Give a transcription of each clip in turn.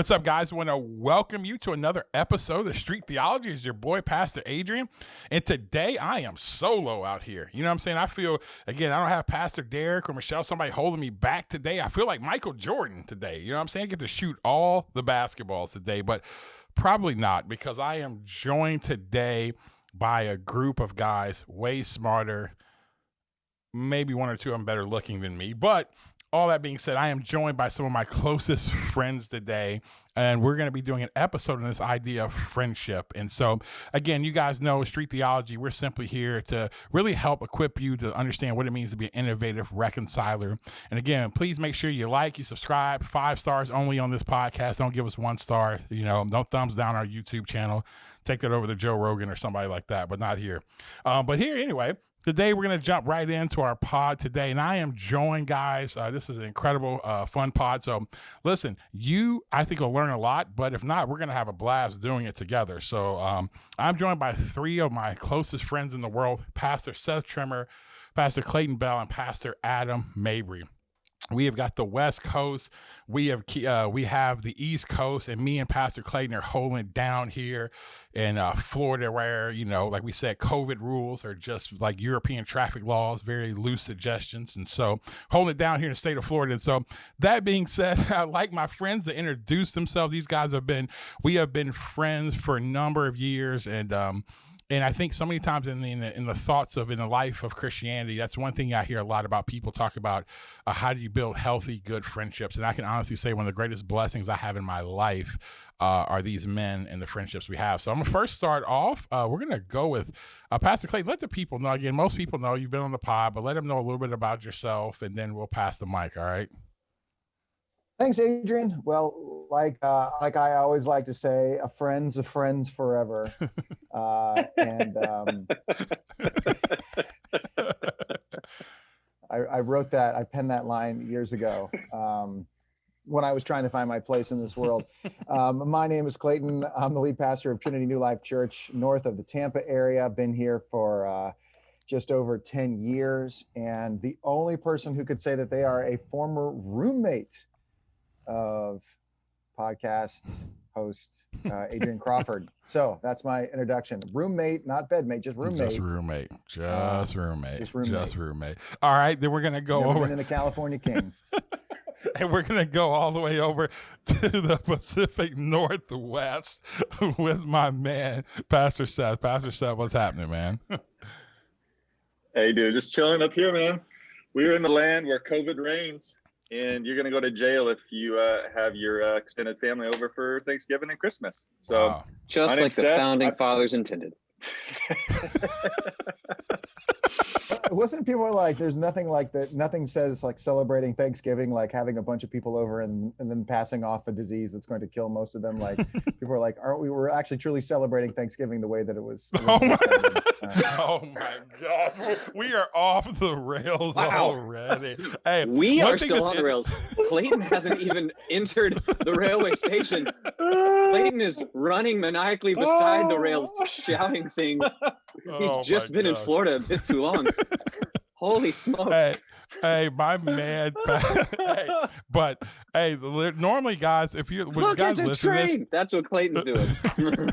What's up, guys? I want to welcome you to another episode of Street Theology. It's your boy, Pastor Adrian. And today I am solo out here. You know what I'm saying? I feel, again, I don't have Pastor Derek or Michelle, somebody holding me back today. I feel like Michael Jordan today. You know what I'm saying? I get to shoot all the basketballs today, but probably not, because I am joined today by a group of guys way smarter. Maybe one or two of them better looking than me, but all that being said, I am joined by some of my closest friends today, and we're going to be doing an episode on this idea of friendship. And so, again, you guys know Street Theology, we're simply here to really help equip you to understand what it means to be an innovative reconciler. And again, please make sure you like, you subscribe, 5 stars only on this podcast. Don't give us 1 star, don't thumbs down our YouTube channel. Take that over to Joe Rogan or somebody like that, but not here. But here, anyway. Today, we're going to jump right into our pod today, and I am joined, guys. This is an incredible, fun pod. So, listen, I think, will learn a lot, but if not, we're going to have a blast doing it together. So, I'm joined by 3 of my closest friends in the world, Pastor Seth Trimmer, Pastor Clayton Bell, and Pastor Adam Mabry. We have got the West Coast, we have the East Coast, and me and Pastor Clayton are holding it down here in Florida, where, like we said, COVID rules are just like European traffic laws, very loose suggestions. And so holding it down here in the state of Florida. And so that being said, I'd like my friends to introduce themselves. These guys we have been friends for a number of years, and I think so many times in the life of Christianity, that's one thing I hear a lot about. People talk about how do you build healthy, good friendships. And I can honestly say one of the greatest blessings I have in my life are these men and the friendships we have. So I'm going to first start off. We're going to go with Pastor Clay. Let the people know. Again, most people know you've been on the pod, but let them know a little bit about yourself, and then we'll pass the mic, all right? Thanks, Adrian. Well, like I always like to say, a friend's forever. I wrote that, I penned that line years ago when I was trying to find my place in this world. My name is Clayton. I'm the lead pastor of Trinity New Life Church north of the Tampa area. I've been here for just over 10 years. And the only person who could say that they are a former roommate of podcast host Adrian Crawford. So that's my introduction. Roommate, not bedmate, just roommate. Just roommate. All right, then we're gonna go Never over. Been in the California King. And we're gonna go all the way over to the Pacific Northwest with my man, Pastor Seth. Pastor Seth, what's happening, man? Hey, dude, just chilling up here, man. We're in the land where COVID reigns. And you're going to go to jail if you have your extended family over for Thanksgiving and Christmas. So, wow. Just like the founding fathers intended. Wasn't people like, there's nothing like that? Nothing says like celebrating Thanksgiving, like having a bunch of people over and then passing off a disease that's going to kill most of them. Like people are like, we're actually truly celebrating Thanksgiving the way that it was. Oh my God. We are off the rails already. Hey, we are still on the rails. Clayton hasn't even entered the railway station. Clayton is running maniacally beside the rails, shouting things. He's just been in Florida a bit too long. Holy smokes. Hey, my man. Hey, normally, guys, if you look, guys it's a train. That's what Clayton's doing.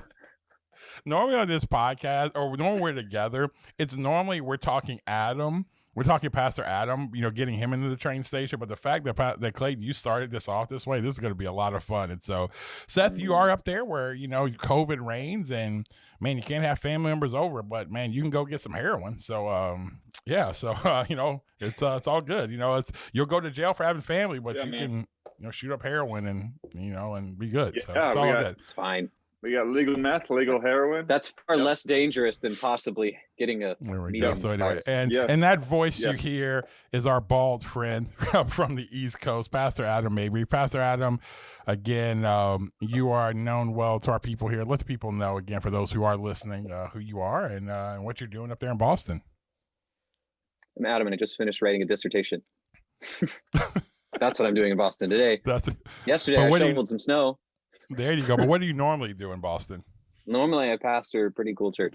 Normally on this podcast, or when we're together, it's normally we're talking Adam. We're talking Pastor Adam, getting him into the train station. But the fact that Clayton, you started this off this way, this is going to be a lot of fun. And so, Seth, you are up there where, COVID reigns and, man, you can't have family members over, but, man, you can go get some heroin. So, it's all good. You'll go to jail for having family, but you can, shoot up heroin and, and be good. So it's all good. It's fine. We got legal meth, legal heroin. That's far less dangerous than possibly getting a medium. So anyway, and that voice you hear is our bald friend from the East Coast, Pastor Adam Mabry. Pastor Adam, again, you are known well to our people here. Let the people know, again, for those who are listening, who you are and what you're doing up there in Boston. I'm Adam, and I just finished writing a dissertation. That's what I'm doing in Boston today. Yesterday, I shoveled some snow. There you go. But what do you normally do in Boston? Normally, I pastor a pretty cool church.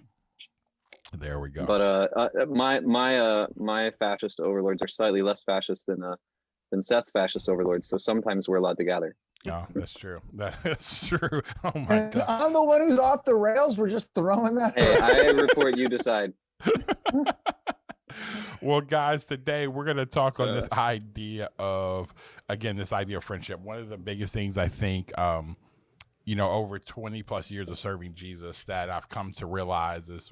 There we go. But my fascist overlords are slightly less fascist than Seth's fascist overlords. So sometimes we're allowed to gather. No, that's true. That is true. Oh my God. I'm the one who's off the rails. We're just throwing that. Hey, I report, you decide. Well, guys, today we're going to talk on this idea of, again, this idea of friendship. One of the biggest things I think, over 20 plus years of serving Jesus that I've come to realize is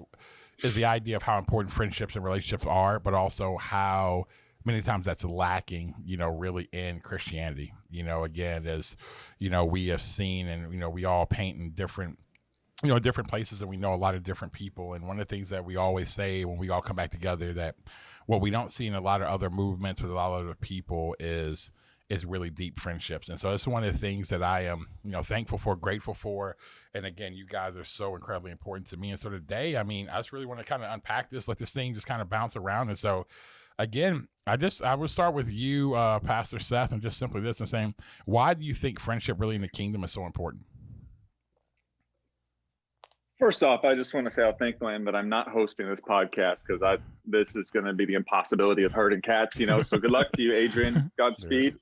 the idea of how important friendships and relationships are, but also how many times that's lacking, really in Christianity. Again, as, we have seen and, we all paint in different places, and we know a lot of different people. And one of the things that we always say when we all come back together, that what we don't see in a lot of other movements with a lot of other people is really deep friendships. And so it's one of the things that I am, thankful for, grateful for. And again, you guys are so incredibly important to me. And so today, I just really want to kind of unpack this, let this thing just kind of bounce around. And so again, I would start with you, Pastor Seth, and just simply this and saying, why do you think friendship really in the kingdom is so important? First off, I just want to say how thankful I am that I'm not hosting this podcast, because this is going to be the impossibility of herding cats, So good luck to you, Adrian. Godspeed.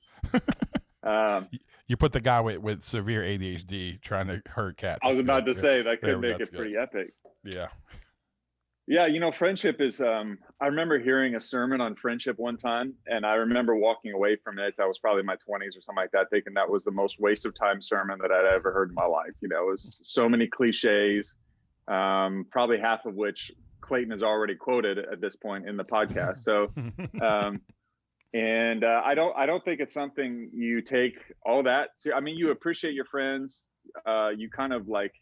You put the guy with severe ADHD trying to herd cats. I was about to say that could make it pretty epic. Yeah. Yeah, friendship is, I remember hearing a sermon on friendship one time, and I remember walking away from it. That was probably in my 20s or something like that, thinking that was the most waste of time sermon that I'd ever heard in my life. It was so many cliches, probably half of which Clayton has already quoted at this point in the podcast. So, I don't think it's something you take all that. You appreciate your friends. You kind of like,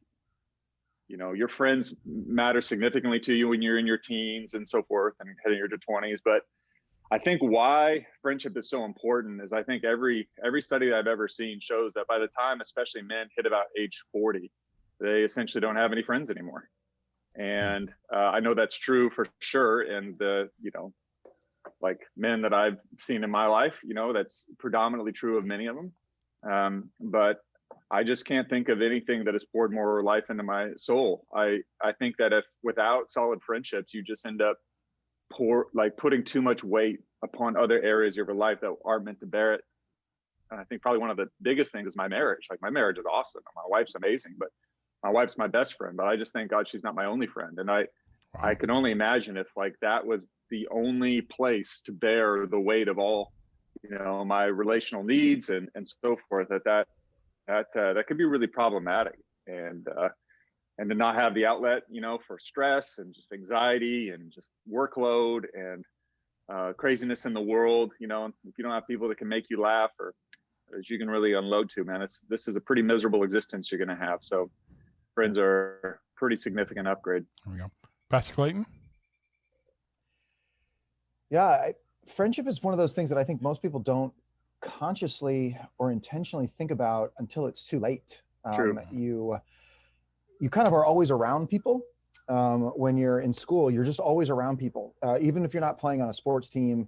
your friends matter significantly to you when you're in your teens and so forth and heading into your 20s. But I think why friendship is so important is I think every study that I've ever seen shows that by the time, especially men, hit about age 40, they essentially don't have any friends anymore. And I know that's true for sure. And like men that I've seen in my life, that's predominantly true of many of them. But I just can't think of anything that has poured more life into my soul. I think that if without solid friendships, you just end up putting too much weight upon other areas of your life that aren't meant to bear it. And I think probably one of the biggest things is my marriage. Like, my marriage is awesome. My wife's amazing, but my wife's my best friend. But I just thank God she's not my only friend. And I can only imagine if that was the only place to bear the weight of all, my relational needs and so forth, that could be really problematic. And to not have the outlet, for stress and just anxiety and just workload and craziness in the world, if you don't have people that can make you laugh or that you can really unload to, man, this is a pretty miserable existence you're going to have. So friends are a pretty significant upgrade. There we go. Pastor Clayton? Yeah, friendship is one of those things that I think most people don't consciously or intentionally think about until it's too late. True. You kind of are always around people. When you're in school, you're just always around people, even if you're not playing on a sports team.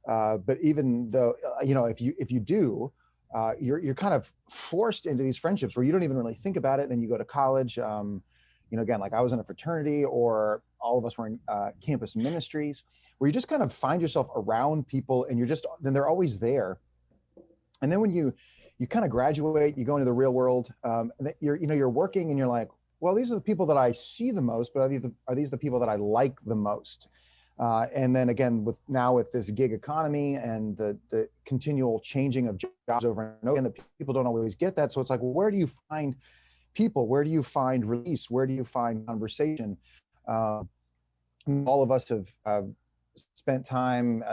But even though, if you do, you're kind of forced into these friendships where you don't even really think about it. Then you go to college, again, like I was in a fraternity, or all of us were in campus ministries, where you just kind of find yourself around people, and then they're always there. And then when you kind of graduate, you go into the real world, and you're working, and you're like, well, these are the people that I see the most, but are these the people that I like the most? And then again, with this gig economy and the continual changing of jobs over and over again, the people don't always get that. So it's like, well, where do you find people? Where do you find release? Where do you find conversation? All of us have spent time,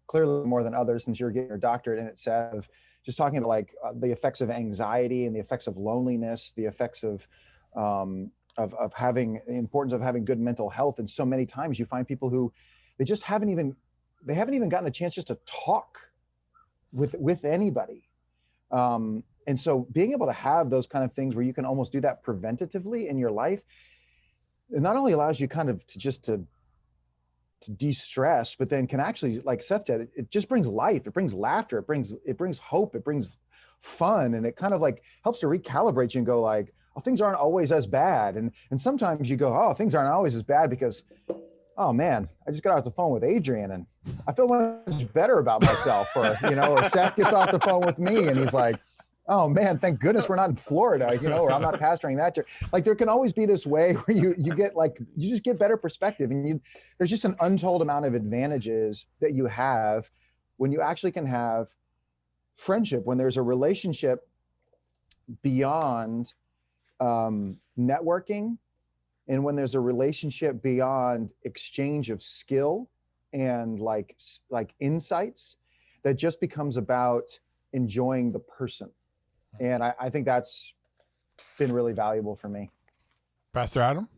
clearly more than others, since you're getting your doctorate in it, Seth, of just talking about the effects of anxiety and the effects of loneliness, the effects of having the importance of having good mental health. And so many times you find people who they haven't even gotten a chance just to talk with anybody. And so being able to have those kind of things where you can almost do that preventatively in your life, it not only allows you kind of to de-stress, but then can actually, like Seth said, it just brings life, it brings laughter, it brings hope, it brings fun, and it kind of helps to recalibrate you and go like, oh, things aren't always as bad. And sometimes you go, oh, things aren't always as bad because, oh man, I just got off the phone with Adrian and I feel much better about myself. Or Seth gets off the phone with me and he's like, oh man, thank goodness we're not in Florida, or I'm not pastoring that church. Like there can always be this way where you get you just get better perspective, and there's just an untold amount of advantages that you have when you actually can have friendship, when there's a relationship beyond networking, and when there's a relationship beyond exchange of skill and like insights, that just becomes about enjoying the person. And I think that's been really valuable for me. Pastor Adam?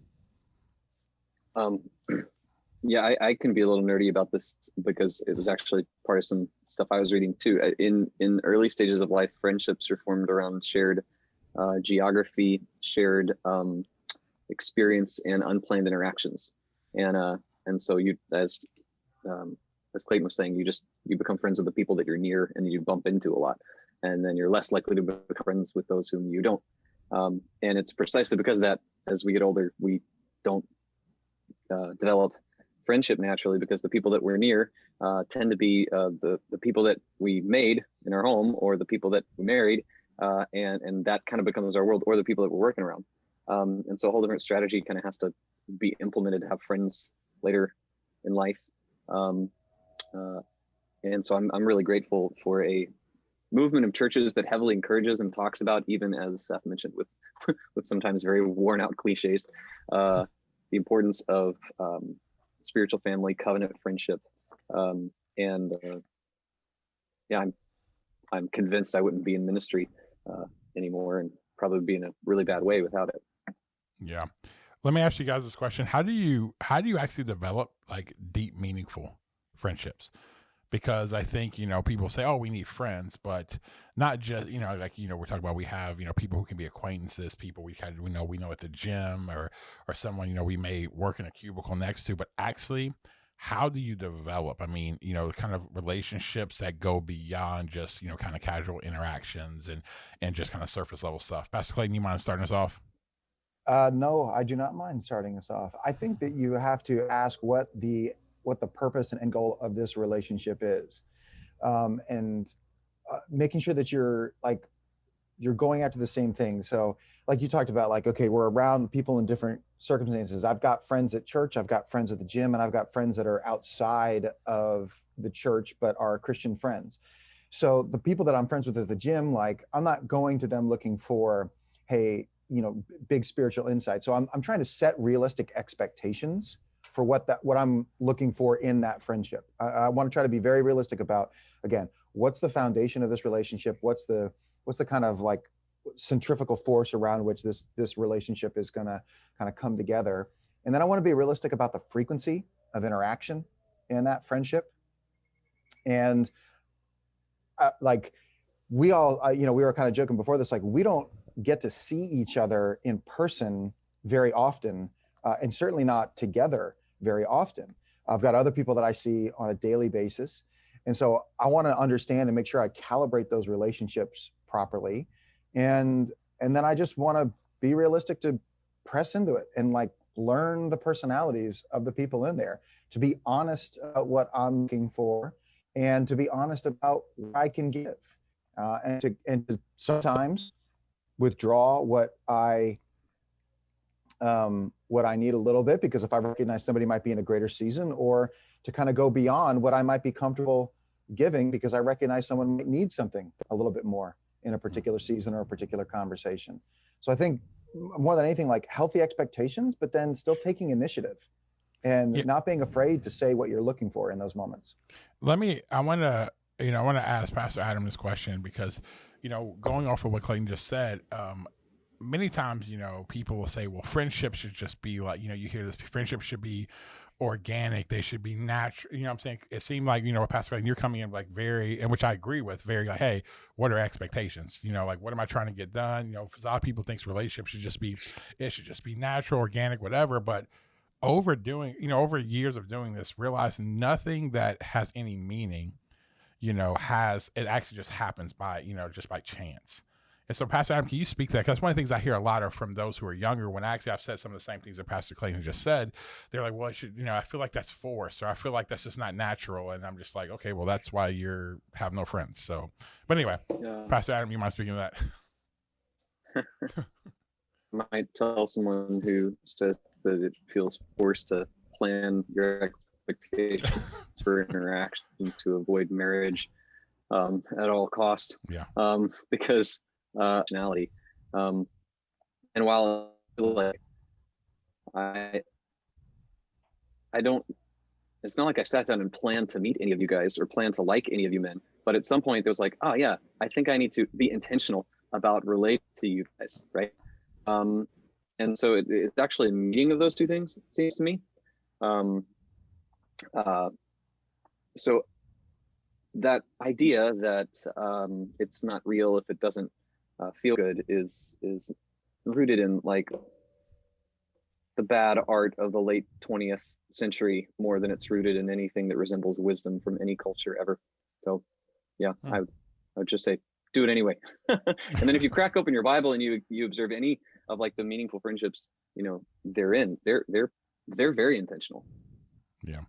Yeah, I can be a little nerdy about this because it was actually part of some stuff I was reading too. In early stages of life, friendships are formed around shared geography, shared experience, and unplanned interactions. And so you, as Clayton was saying, you become friends with the people that you're near and you bump into a lot, and then you're less likely to become friends with those whom you don't. And it's precisely because of that, as we get older, we don't develop friendship naturally, because the people that we're near tend to be the people that we made in our home, or the people that we married, and that kind of becomes our world, or the people that we're working around. And so a whole different strategy kind of has to be implemented to have friends later in life. And so I'm really grateful for a movement of churches that heavily encourages and talks about, even as Seth mentioned, with sometimes very worn out cliches, the importance of spiritual family, covenant friendship. Yeah, I'm convinced I wouldn't be in ministry anymore, and probably be in a really bad way without it. Yeah. Let me ask you guys this question. How do you actually develop like deep, meaningful friendships? Because I think, people say, oh, we need friends, but not just, we're talking about, we have, people who can be acquaintances, people we know at the gym, or someone, we may work in a cubicle next to, but actually, how do you develop? I mean, kind of relationships that go beyond just, kind of casual interactions and just kind of surface level stuff. Pastor Clayton, you mind starting us off? No, I do not mind starting us off. I think that you have to ask what the purpose and end goal of this relationship is, and making sure that you're going after the same thing. So like you talked about, like, okay, we're around people in different circumstances. I've got friends at church, I've got friends at the gym, and I've got friends that are outside of the church but are Christian friends. So the people that I'm friends with at the gym, like, I'm not going to them looking for, hey, big spiritual insight. So I'm trying to set realistic expectations for what I'm looking for in that friendship. I want to try to be very realistic about, again, what's the foundation of this relationship? What's the kind of like centrifugal force around which this relationship is going to kind of come together? And then I want to be realistic about the frequency of interaction in that friendship. And we all, we were kind of joking before this, like, we don't get to see each other in person very often, and certainly not together very often. I've got other people that I see on a daily basis. And so I want to understand and make sure I calibrate those relationships properly. And then I just want to be realistic to press into it and like learn the personalities of the people in there, to be honest about what I'm looking for, and to be honest about what I can give, and to sometimes withdraw what I need a little bit, because if I recognize somebody might be in a greater season, or to kind of go beyond what I might be comfortable giving because I recognize someone might need something a little bit more in a particular season or a particular conversation. So I think more than anything, like, healthy expectations, but then still taking initiative and not being afraid to say what you're looking for in those moments. I want to ask Pastor Adam this question because, going off of what Clayton just said, many times, people will say, well, friendship should just be like, you hear this, friendship should be organic. They should be natural. You know what I'm saying? It seemed like, Pastor Clayton, you're coming in like very, and which I agree with, very like, hey, what are expectations? Like, what am I trying to get done? For a lot of people thinks relationships should just be natural, organic, whatever. But over years of doing this, realize nothing that has any meaning, it actually just happens by, just by chance. And so, Pastor Adam, can you speak to that? Because one of the things I hear a lot are from those who are younger. When actually I've said some of the same things that Pastor Clayton just said, they're like, well, I feel like that's forced, or I feel like that's just not natural. And I'm just like, okay, well, that's why you have no friends. So, but anyway, Pastor Adam, you mind speaking to that? Might tell someone who says that it feels forced to plan your expectations for interactions to avoid marriage at all costs. Yeah. Because personality. And while I feel like I don't, it's not like I sat down and planned to meet any of you guys or planned to like any of you men, but at some point there was like, oh yeah, I think I need to be intentional about relating to you guys, right? And so it's actually a meeting of those two things, it seems to me. So that idea that it's not real if it doesn't feel good is rooted in like the bad art of the late 20th century more than it's rooted in anything that resembles wisdom from any culture ever. So yeah, I would just say do it anyway. And then if you crack open your Bible and you observe any of like the meaningful friendships, they're very intentional. Yeah.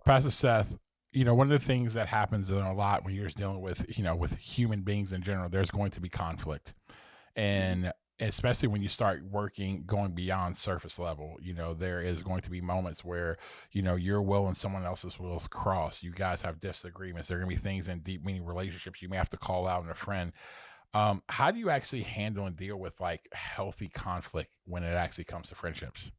Pastor Seth, one of the things that happens a lot when you're just dealing with, with human beings in general, there's going to be conflict. And especially when you start going beyond surface level, there is going to be moments where, your will and someone else's wills cross. You guys have disagreements. There are going to be things in deep meaning relationships you may have to call out in a friend. How do you actually handle and deal with like healthy conflict when it actually comes to friendships?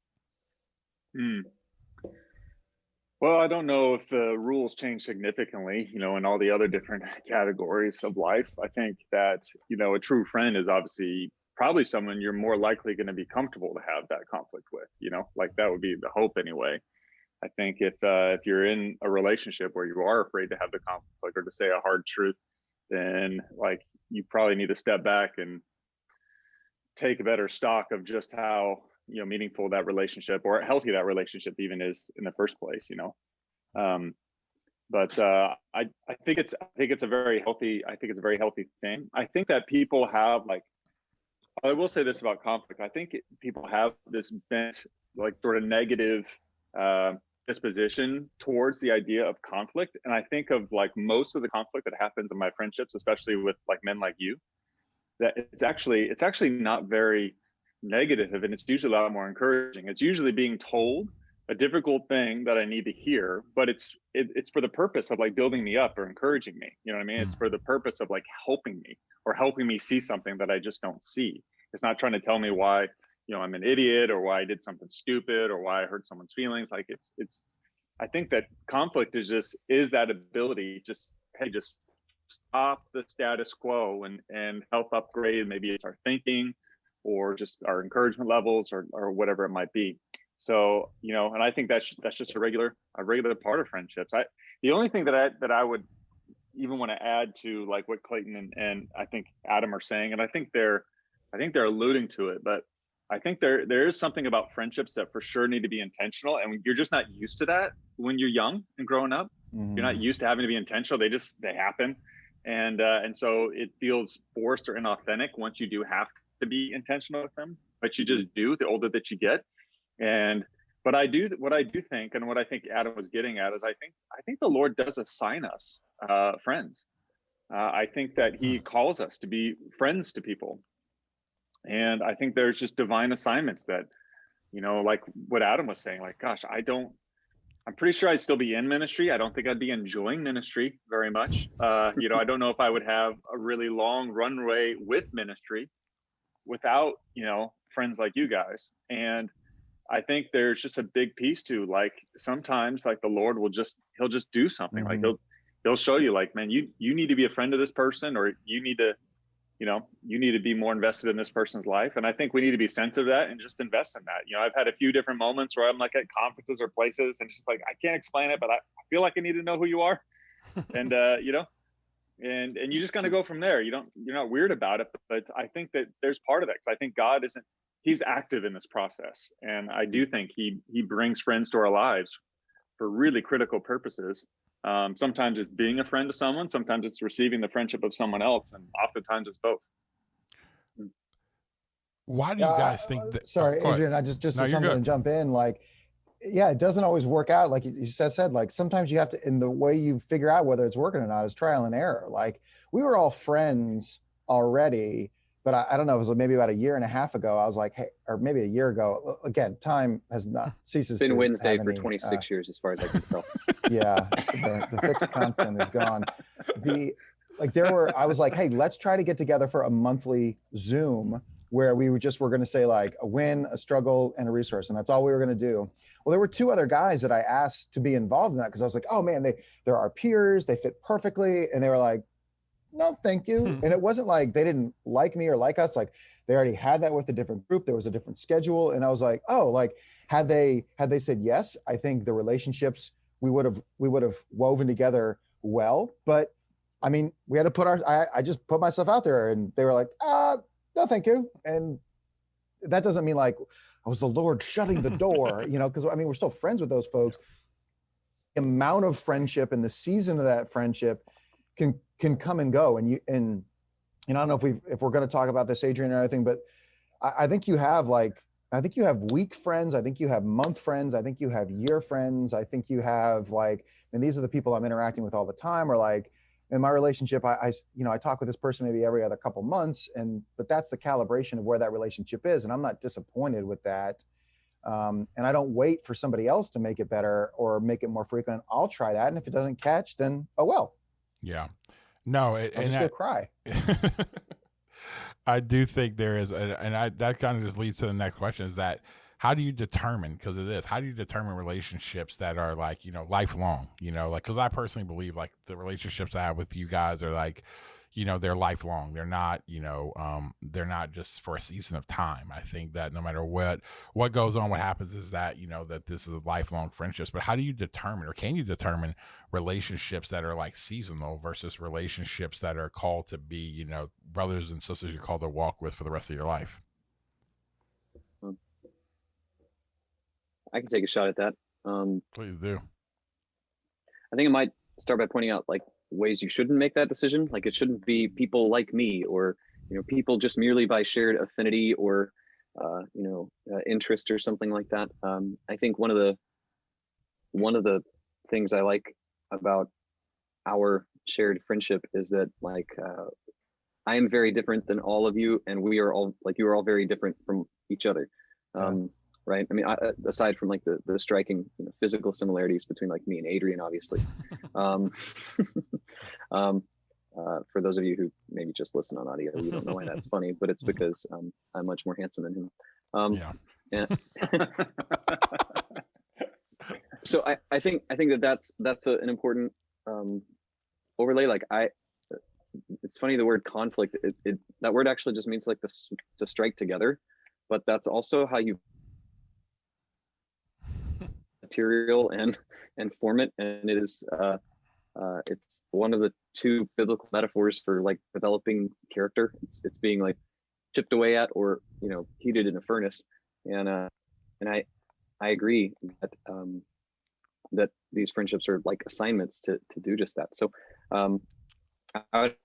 Well, I don't know if the rules change significantly, in all the other different categories of life. I think that, a true friend is obviously probably someone you're more likely going to be comfortable to have that conflict with, like that would be the hope anyway. I think if you're in a relationship where you are afraid to have the conflict or to say a hard truth, then like you probably need to step back and take a better stock of just how meaningful that relationship or healthy that relationship even is in the first place. But I think it's a very healthy thing. I think that people have I will say this about conflict. I think people have this bent like sort of negative disposition towards the idea of conflict, and I think of like most of the conflict that happens in my friendships, especially with like men like you, that it's actually not very negative, and it's usually a lot more encouraging. It's usually being told a difficult thing that I need to hear, but it's for the purpose of like building me up or encouraging me. You know what I mean? It's for the purpose of like helping me or helping me see something that I just don't see. It's not trying to tell me why, I'm an idiot or why I did something stupid or why I hurt someone's feelings. Like it's, I think that conflict is that ability, just stop the status quo and help upgrade. Maybe it's our thinking or just our encouragement levels or whatever it might be. So, and I think that's just a regular part of friendships. The only thing that I would even want to add to like what Clayton and I think Adam are saying, and I think they're alluding to it, but I think there is something about friendships that for sure need to be intentional, and you're just not used to that when you're young and growing up. Mm-hmm. You're not used to having to be intentional. They happen, and so it feels forced or inauthentic once you do have to be intentional with them, but you just do the older that you get. But what I do think, and what I think Adam was getting at, is I think the Lord does assign us friends. I think that He calls us to be friends to people. And I think there's just divine assignments that, like what Adam was saying, like, gosh, I'm pretty sure I'd still be in ministry. I don't think I'd be enjoying ministry very much. I don't know if I would have a really long runway with ministry without, friends like you guys. And I think there's just a big piece to like, sometimes like the Lord he'll just do something. Mm-hmm. Like he'll show you like, man, you need to be a friend of this person, or you need to be more invested in this person's life. And I think we need to be sensitive to that and just invest in that. I've had a few different moments where I'm like at conferences or places and it's just like, I can't explain it, but I feel like I need to know who you are. And, and you just kind of go from there. You're not weird about it, but I think that there's part of that. Cause I think God He's active in this process. And I do think he brings friends to our lives for really critical purposes. Sometimes it's being a friend to someone, sometimes it's receiving the friendship of someone else, and oftentimes it's both. Why do you guys think that? Sorry, go ahead. Adrian, I just No, to you're something good. and jump in. Like, yeah, it doesn't always work out. Like you said, like sometimes you have to, in the way you figure out whether it's working or not is trial and error. Like we were all friends already, but I don't know, it was maybe about a year and a half ago. I was like, hey, or maybe a year ago. Again, time has not ceases. It's been to Wednesday have for any, 26 years, as far as I can tell. Yeah, the fixed constant is gone. I was like, hey, let's try to get together for a monthly Zoom where we were going to say like a win, a struggle, and a resource. And that's all we were going to do. Well, there were two other guys that I asked to be involved in that because I was like, oh man, they're our peers. They fit perfectly. And they were like, no, thank you. And it wasn't like they didn't like me or like us. Like they already had that with a different group. There was a different schedule. And I was like, oh, like had they said yes, I think the relationships we would have woven together well. But I mean, we had to I just put myself out there and they were like, no, thank you. And that doesn't mean like I was the Lord shutting the door, because I mean, we're still friends with those folks. The amount of friendship and the season of that friendship can come and go. And I don't know if we're going to talk about this, Adrian, or anything, but I think you have week friends. I think you have month friends. I think you have year friends. I think you have and these are the people I'm interacting with all the time, or like in my relationship, I talk with this person maybe every other couple months, but that's the calibration of where that relationship is. And I'm not disappointed with that. And I don't wait for somebody else to make it better or make it more frequent. I'll try that. And if it doesn't catch, then, oh, well. Yeah. No, I'll just go cry. I do think there is, that kind of just leads to the next question is that how do you determine, because of this, how do you determine relationships that are like, lifelong, because I personally believe like the relationships I have with you guys are like, they're lifelong. They're not, they're not just for a season of time. I think that no matter what goes on, what happens is that, that this is a lifelong friendships. But how do you determine, or can you determine relationships that are like seasonal versus relationships that are called to be, brothers and sisters you're called to walk with for the rest of your life? I can take a shot at that. Please do. I think I might start by pointing out like ways you shouldn't make that decision. Like it shouldn't be people like me, or people just merely by shared affinity or interest or something like that. I think one of the things I like about our shared friendship is that like I am very different than all of you, and we are all like you are all very different from each other. Right. I mean, aside from like the striking physical similarities between like me and Adrian, obviously. For those of you who maybe just listen on audio, you don't know why that's funny, but it's because I'm much more handsome than him. And so I think that's an important overlay. Like it's funny, the word conflict, that word actually just means like to strike together, but that's also how you material and form it, and it is it's one of the two biblical metaphors for like developing character. It's being like chipped away at or heated in a furnace, and I agree that that these friendships are like assignments to do just that. So I would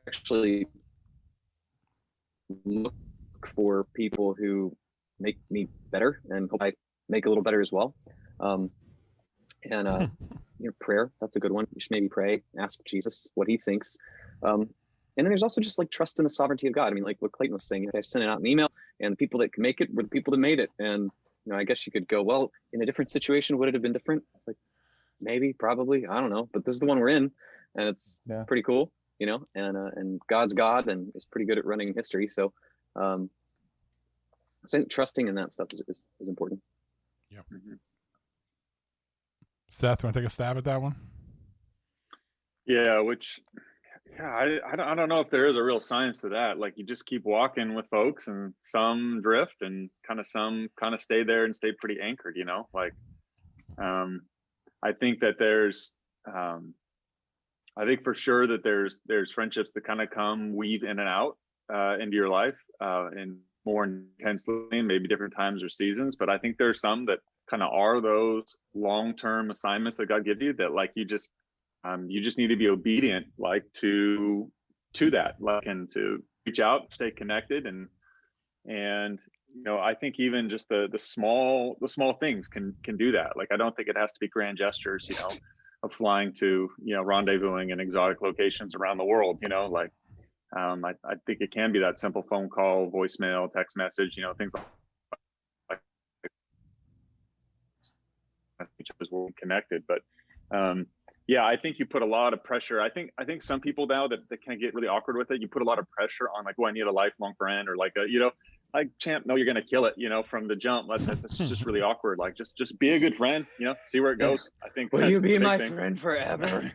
actually look for people who make me better and hope I make a little better as well. Prayer, that's a good one. You should maybe pray, ask Jesus what he thinks. And then there's also just like trust in the sovereignty of God. I mean, like what Clayton was saying, I sent out an email and the people that can make it were the people that made it. And, I guess you could go, well, in a different situation, would it have been different? It's like, maybe, probably, I don't know, but this is the one we're in, and it's pretty cool, and God's God and is pretty good at running history. So, I think trusting in that stuff is important. Yep. Mm-hmm. Seth, want to take a stab at that one? Yeah, I don't know if there is a real science to that. Like you just keep walking with folks, and some drift, and some stay there and stay pretty anchored. Like I think that there's I think for sure that there's friendships that kind of come weave in and out into your life and more intensely, maybe different times or seasons. But I think there's some that kind of are those long-term assignments that God gives you that like you just need to be obedient like to that, like, and to reach out, stay connected, and And I think even just the small things can do that. Like, I don't think it has to be grand gestures, of flying to, rendezvousing in exotic locations around the world, like, I think it can be that simple phone call, voicemail, text message, things like each other's world connected. But yeah, I think you put a lot of pressure. I think some people now that can get really awkward with it, you put a lot of pressure on, like, I need a lifelong friend, or like like, champ, no, you're gonna kill it, from the jump. That's just really awkward. Like, just be a good friend, see where it goes. I think. Will you be my friend forever?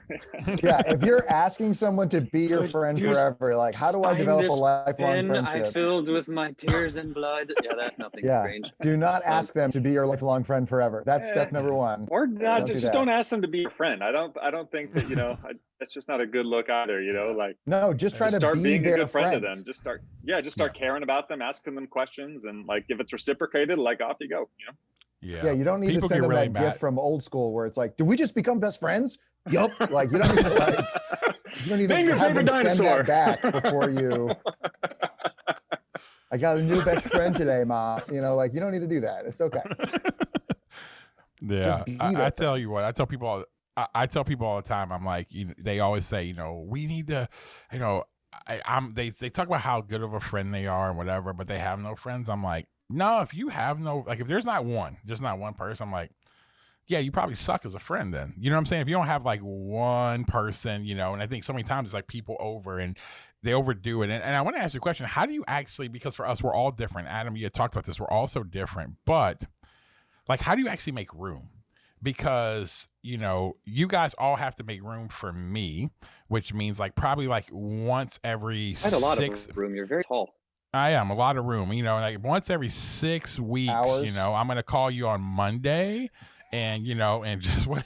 Yeah, if you're asking someone to be your friend forever, like, how do I develop a lifelong friendship? I filled with my tears and blood. Yeah, that's nothing strange. Do not ask them to be your lifelong friend forever. That's step number one. Or not, just don't ask them to be your friend. I don't think that that's just not a good look either. Like, no, just try to start be being their a good friend to friend. them. Just start caring about them, asking them questions, and, like, if it's reciprocated, like, off you go. Yeah, you don't need to send them that gift from old school where it's like, "Did we just become best friends?" Yup. Like, you don't need to, Name your favorite dinosaur. Send that back before you. I got a new best friend today, Mom. Like, you don't need to do that. It's okay. Yeah, I tell you what, I tell people all the time. I'm like, they always say, we need to, they talk about how good of a friend they are and whatever, but they have no friends. I'm like, no, if you have no, like, if there's not one person, I'm like, yeah, you probably suck as a friend then. You know what I'm saying? If you don't have, like, one person, and I think so many times it's like people they overdo it. And I want to ask you a question. How do you actually, because for us, we're all different. Adam, you had talked about this. We're all so different, but, like, how do you actually make room? Because, you guys all have to make room for me, which means, like, probably, like, once every I had a lot of room. You're very tall. I am a lot of room, like, once every 6 weeks, Hours. I'm going to call you on Monday and, and just what.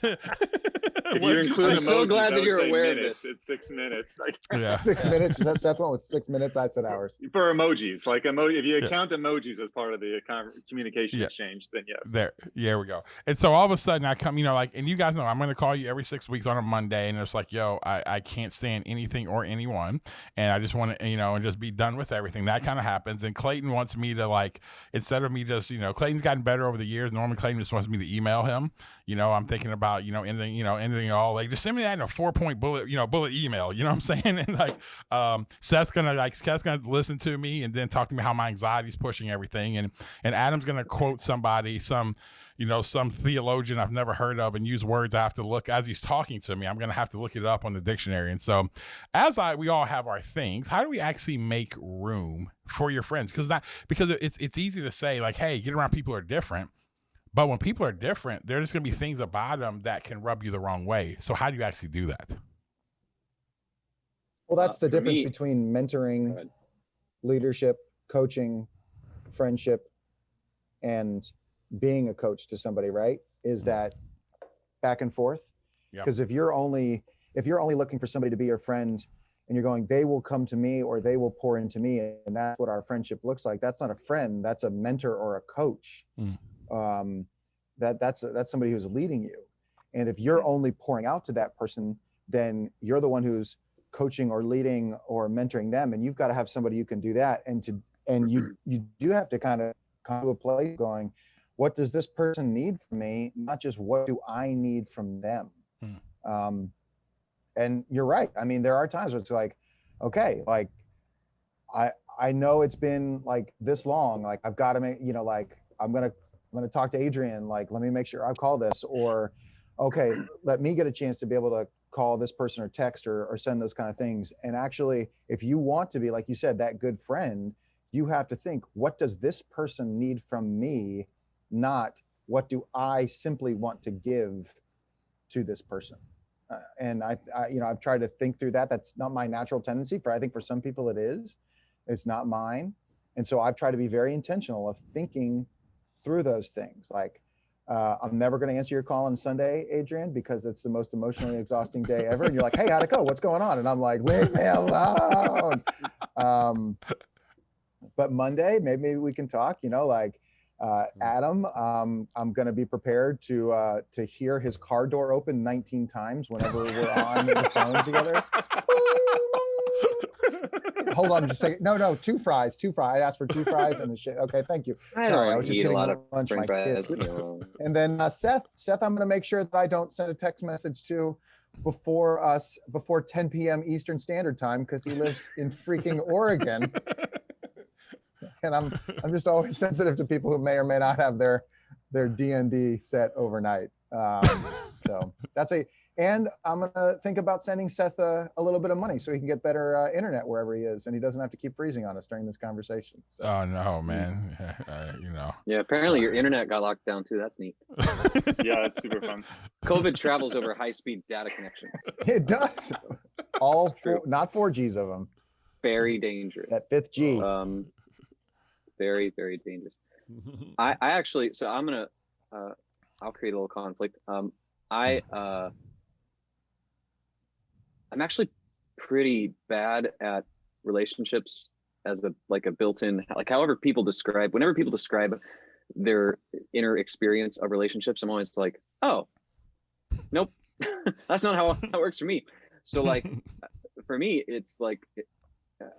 If you include I'm so glad that you're aware of this. It's 6 minutes. Like, yeah. 6 minutes. Seth went with 6 minutes. I said hours. For emojis, like, if you count emojis as part of the communication exchange, then yes. There we go. And so all of a sudden I come, like, and you guys know I'm going to call you every 6 weeks on a Monday, and it's like, I can't stand anything or anyone, and I just want to, and just be done with everything. That kind of happens. And Clayton wants me to, like, instead of me just, Clayton's gotten better over the years. Normally Clayton just wants me to email him. I'm thinking about, ending all, like, just send me that in a 4-point bullet email. You know what I'm saying? And, like, Seth's gonna listen to me and then talk to me how my anxiety's pushing everything. And Adam's gonna quote somebody, some theologian I've never heard of, and use words I have to look as he's talking to me. I'm gonna have to look it up on the dictionary. And so, we all have our things. How do we actually make room for your friends? Because it's easy to say, like, hey, get around people who are different. But when people are different, there's going to be things about them that can rub you the wrong way. So how do you actually do that? Well, that's the difference between mentoring, leadership, coaching, friendship, and being a coach to somebody, right? Is that back and forth? Because if you're only looking for somebody to be your friend, and you're going, they will come to me or they will pour into me, and that's what our friendship looks like. That's not a friend. That's a mentor or a coach. That's somebody who's leading you. And if you're only pouring out to that person, then you're the one who's coaching or leading or mentoring them, and you've got to have somebody who can do that. And you do have to kind of come to a place going, what does this person need from me? Not just what do I need from them. And you're right. I mean, there are times where it's like, okay, like, I know it's been, like, this long, like, I've got to make, like, I'm going to talk to Adrian, like, let me make sure I call this, or, okay, let me get a chance to be able to call this person or text or send those kind of things. And actually, if you want to be, like you said, that good friend, you have to think, what does this person need from me? Not what do I simply want to give to this person? And I've tried to think through that. That's not my natural tendency. I think for some people it is. It's not mine. And so I've tried to be very intentional of thinking through those things. Like, I'm never going to answer your call on Sunday, Adrian, because it's the most emotionally exhausting day ever. And you're like, hey, how'd it go? What's going on? And I'm like, leave me alone. But Monday, maybe we can talk, like, Adam, I'm going to be prepared to hear his car door open 19 times whenever we're on the phone together. Hold on just a second. No, 2 fries. 2 fries. I asked for 2 fries and the shit. Okay, thank you. I was just eat a getting lot of lunch. French My kids. fries. And then Seth, I'm going to make sure that I don't send a text message to before 10 p.m. Eastern Standard Time, because he lives in freaking Oregon. And I'm just always sensitive to people who may or may not have their D&D set overnight. So and I'm going to think about sending Seth a little bit of money so he can get better internet wherever he is, and he doesn't have to keep freezing on us during this conversation. So. Oh, no, man. Yeah, apparently your internet got locked down too. That's neat. Yeah, it's super fun. COVID travels over high-speed data connections. It does. Not 4Gs of them. Very dangerous. That 5th G. Very, very dangerous. I actually, so I'm going to, I'll create a little conflict. I'm actually pretty bad at relationships as a built-in, like whenever people describe their inner experience of relationships, I'm always like, oh, nope, that's not how it works for me. So like, for me, it's like,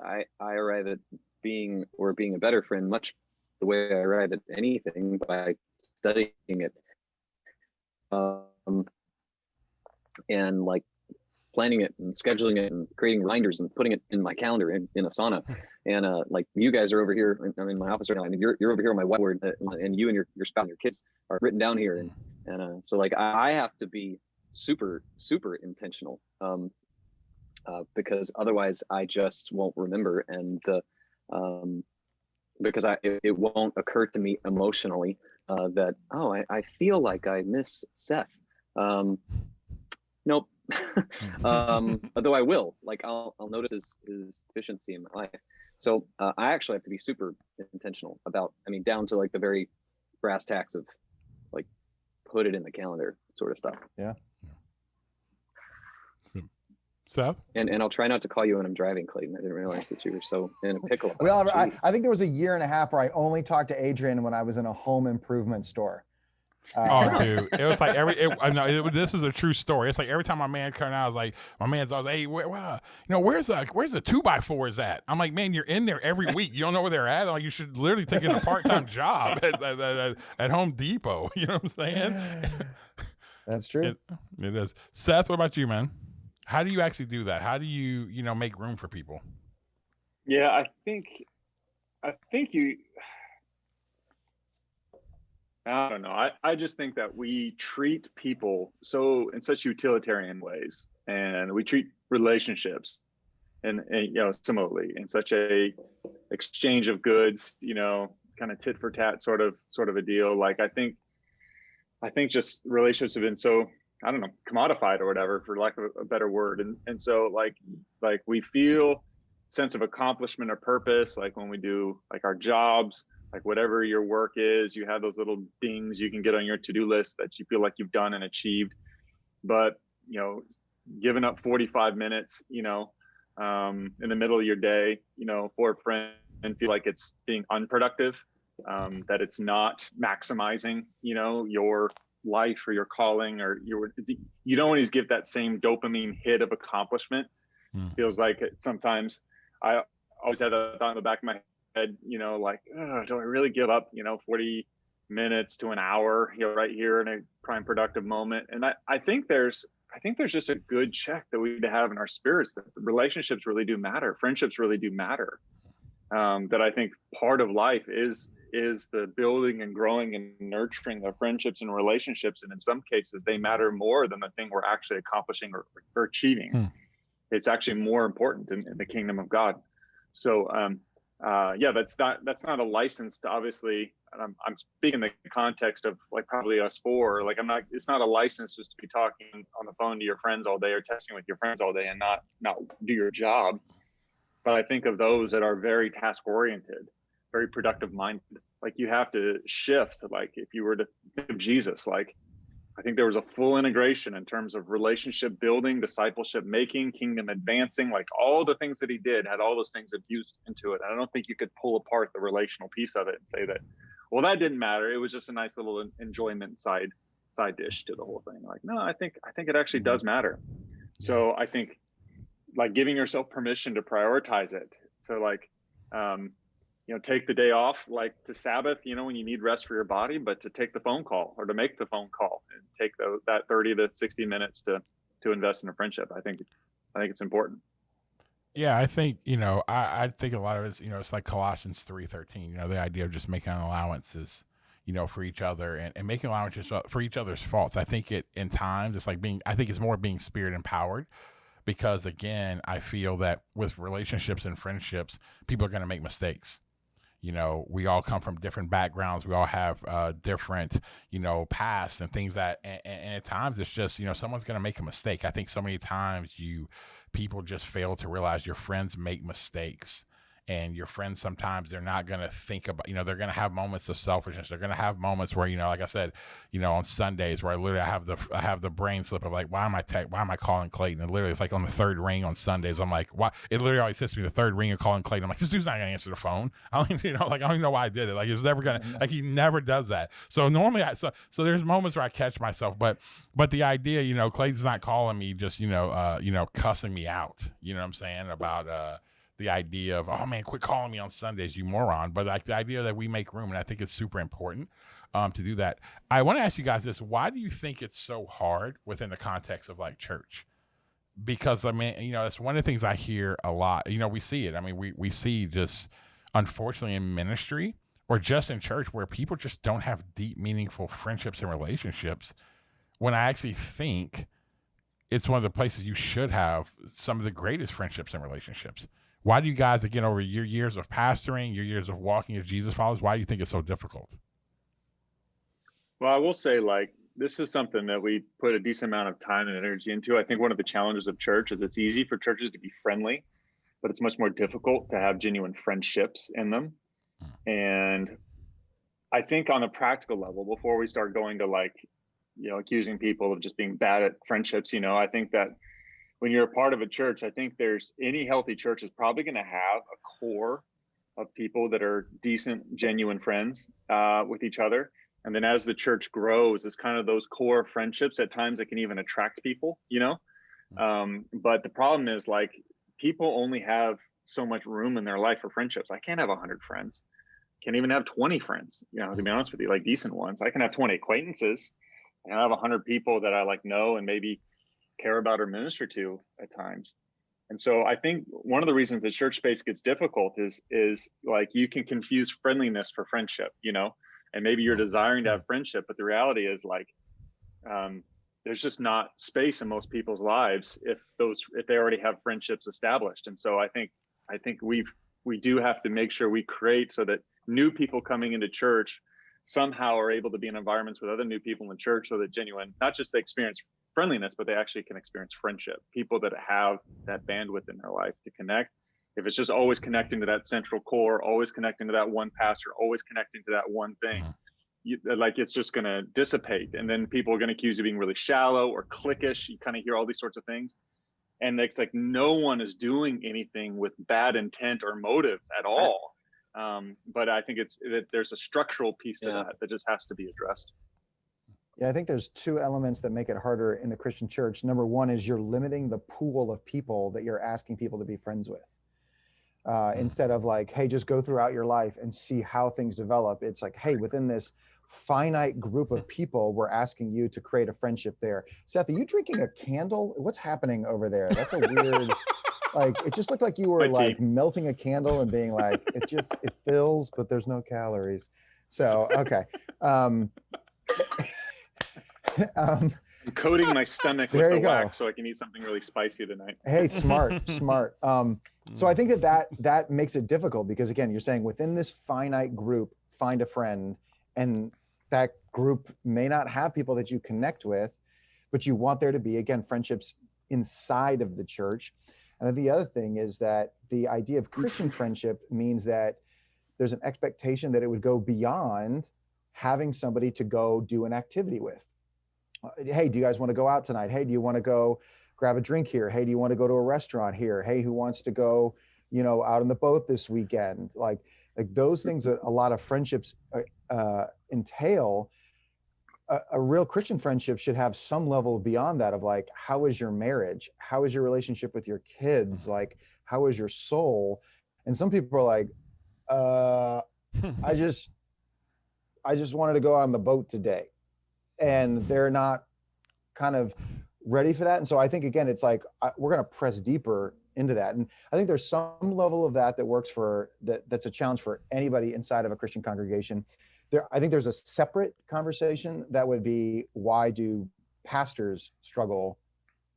I arrive at being a better friend much the way I arrive at anything, by studying it. And like planning it and scheduling it and creating reminders and putting it in my calendar in Asana. And like you guys are over here, I'm in my office right now. I mean, you're over here on my whiteboard, and you and your spouse and your kids are written down here. And so like I have to be super, super intentional, because otherwise I just won't remember. And because it won't occur to me emotionally that, oh, I feel like I miss Seth. Nope. Although I will, like I'll notice his deficiency in my life. So I actually have to be super intentional about, I mean, down to like the very brass tacks of like put it in the calendar sort of stuff. Yeah. Seth? And I'll try not to call you when I'm driving, Clayton. I didn't realize that you were so in a pickle. Well, I think there was a year and a half where I only talked to Adrian when I was in a home improvement store. Oh, dude, it was like this is a true story. It's like every time my man comes out, I was like, my man's always, hey, where's the 2x4 at? I'm like, man, you're in there every week. You don't know where they're at. I'm like, you should literally take a part-time job at Home Depot. You know what I'm saying? That's true. It is. Seth, what about you, man? How do you actually do that? How do you make room for people? Yeah, I think you. I don't know. I just think that we treat people in such utilitarian ways, and we treat relationships and similarly in such a exchange of goods, kind of tit for tat sort of a deal. Like I think just relationships have been so, I don't know, commodified or whatever, for lack of a better word. And so like we feel sense of accomplishment or purpose, like when we do like our jobs, like whatever your work is, you have those little dings you can get on your to-do list that you feel like you've done and achieved. But, giving up 45 minutes, in the middle of your day, for a friend, and feel like it's being unproductive, that it's not maximizing, your life or your calling, or you don't always give that same dopamine hit of accomplishment. Feels like sometimes I always had that thought in the back of my head, like, do I really give up, 40 minutes to an hour, right here in a prime productive moment? And I think there's just a good check that we need to have in our spirits, that relationships really do matter. Friendships really do matter. That I think part of life is the building and growing and nurturing of friendships and relationships. And in some cases, they matter more than the thing we're actually accomplishing or achieving. It's actually more important in the kingdom of God. So, that's not a license to, obviously, I'm speaking in the context of like probably us four, like it's not a license just to be talking on the phone to your friends all day or texting with your friends all day and not do your job. But I think of those that are very task oriented, very productive minded. Like you have to shift. Like if you were to think of Jesus, like I think there was a full integration in terms of relationship building, discipleship making, kingdom advancing, like all the things that he did had all those things infused into it. I don't think you could pull apart the relational piece of it and say that, well, that didn't matter. It was just a nice little enjoyment side dish to the whole thing. Like, no, I think it actually does matter. So I think, like giving yourself permission to prioritize it. So like, take the day off, like to Sabbath, when you need rest for your body, but to take the phone call or to make the phone call and take that 30 to 60 minutes to invest in a friendship. I think it's important. Yeah, I think, I think a lot of it's, it's like Colossians 3:13, the idea of just making allowances, for each other and making allowances for each other's faults. I think in times, it's like I think it's more being spirit empowered, because again, I feel that with relationships and friendships, people are going to make mistakes. We all come from different backgrounds. We all have different, pasts and things and at times it's just, someone's going to make a mistake. I think so many times people just fail to realize your friends make mistakes. And your friends, sometimes they're not going to think about, they're going to have moments of selfishness. They're going to have moments where, like I said, on Sundays where I have the brain slip of like, why am I calling Clayton? And literally it's like on the third ring on Sundays. I'm like, why? It literally always hits me the third ring of calling Clayton. I'm like, this dude's not going to answer the phone. I don't even know why I did it. Like it's never going to, like he never does that. So normally so there's moments where I catch myself, but the idea, Clayton's not calling me just, cussing me out, you know what I'm saying? About, the idea of, oh man, quit calling me on Sundays, you moron. But like the idea that we make room, and I think it's super important to do that. I want to ask you guys this: why do you think it's so hard within the context of like church? Because I mean, it's one of the things I hear a lot. We see it. I mean, we see just unfortunately in ministry or just in church where people just don't have deep, meaningful friendships and relationships. When I actually think it's one of the places you should have some of the greatest friendships and relationships. Why do you guys, again, over your years of pastoring, your years of walking as Jesus followers, why do you think it's so difficult? Well, I will say, like, this is something that we put a decent amount of time and energy into. I think one of the challenges of church is it's easy for churches to be friendly, but it's much more difficult to have genuine friendships in them. And I think on a practical level, before we start going to like, accusing people of just being bad at friendships, I think that when you're a part of a church, I think any healthy church is probably going to have a core of people that are decent, genuine friends with each other. And then as the church grows, it's kind of those core friendships. At times it can even attract people, but the problem is like people only have so much room in their life for friendships. I can't have 100 friends. Can't even have 20 friends, to be honest with you, like decent ones. I can have 20 acquaintances and I have 100 people that I like know and maybe care about or minister to at times. And so I think one of the reasons the church space gets difficult is like you can confuse friendliness for friendship, and maybe you're desiring to have friendship, but the reality is like there's just not space in most people's lives if they already have friendships established. And so I think we do have to make sure we create so that new people coming into church somehow are able to be in environments with other new people in the church, so that genuine, not just they experience friendliness, but they actually can experience friendship. People that have that bandwidth in their life to connect. If it's just always connecting to that central core, always connecting to that one pastor, always connecting to that one thing, it's just going to dissipate. And then people are going to accuse you of being really shallow or cliquish. You kind of hear all these sorts of things. And it's like no one is doing anything with bad intent or motives at all. But I think there's a structural piece to that just has to be addressed. Yeah, I think there's two elements that make it harder in the Christian church. Number one is you're limiting the pool of people that you're asking people to be friends with. Instead of like, hey, just go throughout your life and see how things develop. It's like, hey, within this finite group of people, we're asking you to create a friendship there. Seth, are you drinking a candle? What's happening over there? That's a weird, like, it just looked like you were like melting a candle and being like, it fills, but there's no calories. So, okay. I'm coating my stomach with the wax so I can eat something really spicy tonight. Hey, smart. So I think that makes it difficult because, again, you're saying within this finite group, find a friend, and that group may not have people that you connect with, but you want there to be, again, friendships inside of the church. And the other thing is that the idea of Christian friendship means that there's an expectation that it would go beyond having somebody to go do an activity with. Hey, do you guys want to go out tonight? Hey, do you want to go grab a drink here? Hey, do you want to go to a restaurant here? Hey, who wants to go, out on the boat this weekend? Like those things that a lot of friendships entail a real Christian friendship should have some level beyond that of like, how is your marriage? How is your relationship with your kids? Like, how is your soul? And some people are like, I just wanted to go on the boat today, and they're not kind of ready for that. And so I think, again, it's like, we're going to press deeper into that. And I think there's some level of that works for that's a challenge for anybody inside of a Christian congregation. I think there's a separate conversation that would be, why do pastors struggle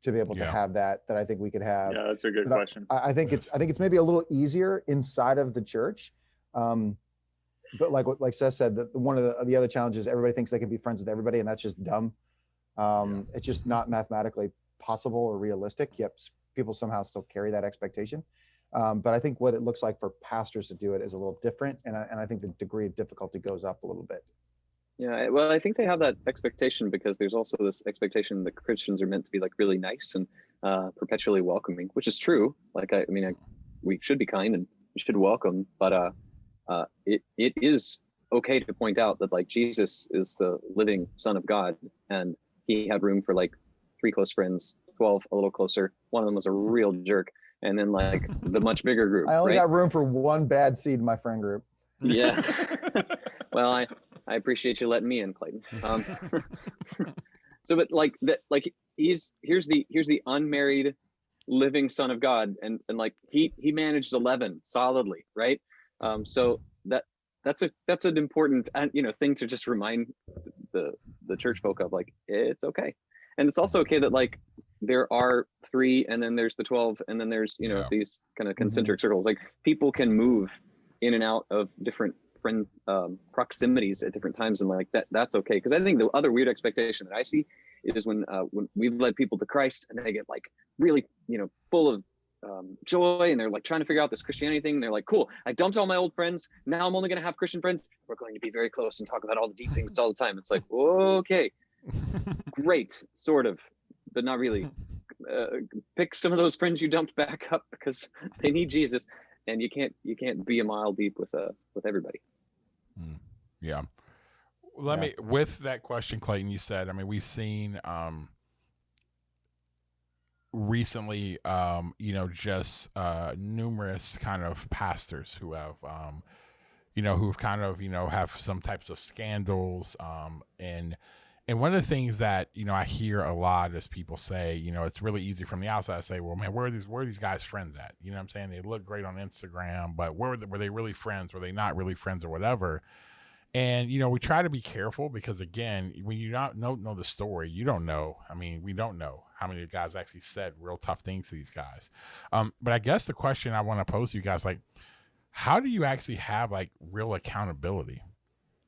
to be able to have that I think we could have? Yeah, that's a good question. I think it's maybe a little easier inside of the church. But like Seth said, that one of the other challenges, everybody thinks they can be friends with everybody, and that's just dumb. It's just not mathematically possible or realistic. Yet people somehow still carry that expectation. But I think what it looks like for pastors to do it is a little different, and I think the degree of difficulty goes up a little bit. Yeah, well, I think they have that expectation because there's also this expectation that Christians are meant to be like really nice and perpetually welcoming, which is true. Like, we should be kind and we should welcome, but it is okay to point out that like Jesus is the living Son of God, and he had room for like 3 close friends, 12 a little closer. One of them was a real jerk, and then like the much bigger group. I only got room for one bad seed in my friend group. Yeah. Well, I appreciate you letting me in, Clayton. So, but like that, like here's the unmarried living Son of God, and like he managed 11 solidly, right? So that's an important thing to just remind the church folk of, like, it's okay. And it's also okay that like there are 3, and then there's the 12, and then there's these kind of concentric circles. Like, people can move in and out of different friend proximities at different times, and like that's okay. Because I think the other weird expectation that I see is when we've led people to Christ and they get like really full of joy, and they're like trying to figure out this Christianity thing. They're like, cool, I dumped all my old friends, now I'm only going to have Christian friends. We're going to be very close and talk about all the deep things all the time. It's like, okay, great, sort of, but not really. Pick some of those friends you dumped back up, because they need Jesus, and you can't be a mile deep with everybody. Yeah. Let me, with that question, Clayton, you said, we've seen recently, just numerous kind of pastors who have, who've kind of, have some types of scandals. And one of the things that, I hear a lot is people say, it's really easy from the outside to say, well, man, where are these guys friends at? You know what I'm saying? They look great on Instagram, but were they really friends? Were they not really friends, or whatever? And, we try to be careful, because again, when you don't know the story, you don't know. We don't know how many guys actually said real tough things to these guys. But I guess the question I want to pose to you guys, like, how do you actually have like real accountability?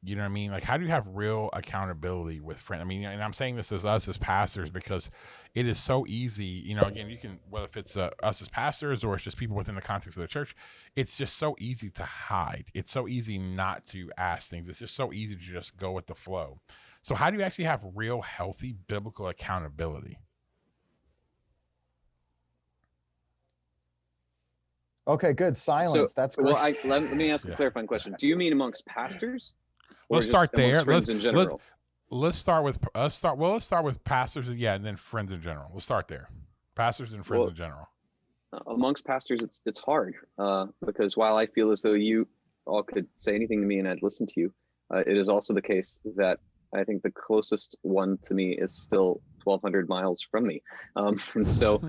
You know what I mean? Like, how do you have real accountability with friends? And I'm saying this as us as pastors, because it is so easy, again, you can, whether if it's us as pastors or it's just people within the context of the church, it's just so easy to hide. It's so easy not to ask things. It's just so easy to just go with the flow. So how do you actually have real, healthy, biblical accountability? Okay, good. Silence. That's great. Well, let me ask a clarifying question. Do you mean amongst pastors? Let's start there. Let's start with pastors, and then friends in general. We'll start there. Pastors and friends in general. Amongst pastors, it's hard because while I feel as though you all could say anything to me and I'd listen to you, it is also the case that I think the closest one to me is still 1,200 miles from me, and so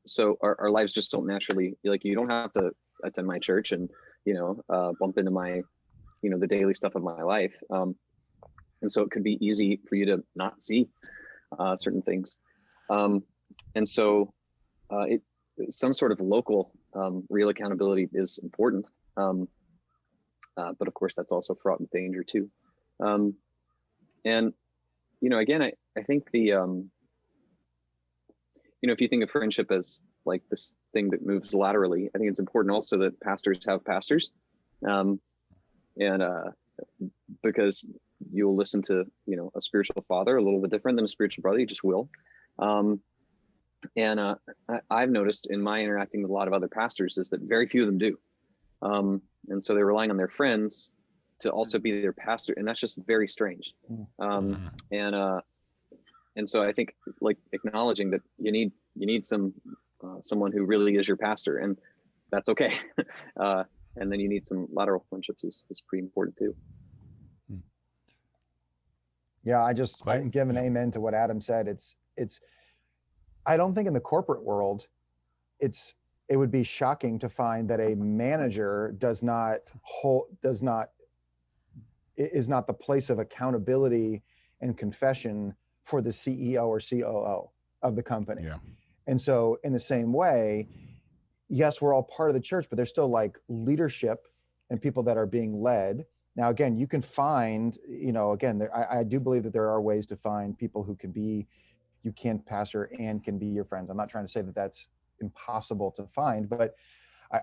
so our lives just don't naturally, like, you don't have to attend my church and bump into my the daily stuff of my life. And so it could be easy for you to not see certain things. And so some sort of local real accountability is important. But of course, that's also fraught with danger too. And, again, I think the, if you think of friendship as like this thing that moves laterally, I think it's important also that pastors have pastors. Because you'll listen to, a spiritual father a little bit different than a spiritual brother, you just will. I've noticed in my interacting with a lot of other pastors is that very few of them do. And so they're relying on their friends to also be their pastor, and that's just very strange. And so I think like acknowledging that you need someone who really is your pastor, and that's okay. And then you need some lateral friendships is pretty important too. Yeah, I give an amen to what Adam said. It's I don't think in the corporate world it would be shocking to find that a manager is not the place of accountability and confession for the CEO or COO of the company. Yeah. And so in the same way, yes, we're all part of the church, but there's still like leadership and people that are being led. Now, again, you can find, I do believe that there are ways to find people who you can pastor and can be your friends. I'm not trying to say that that's impossible to find, but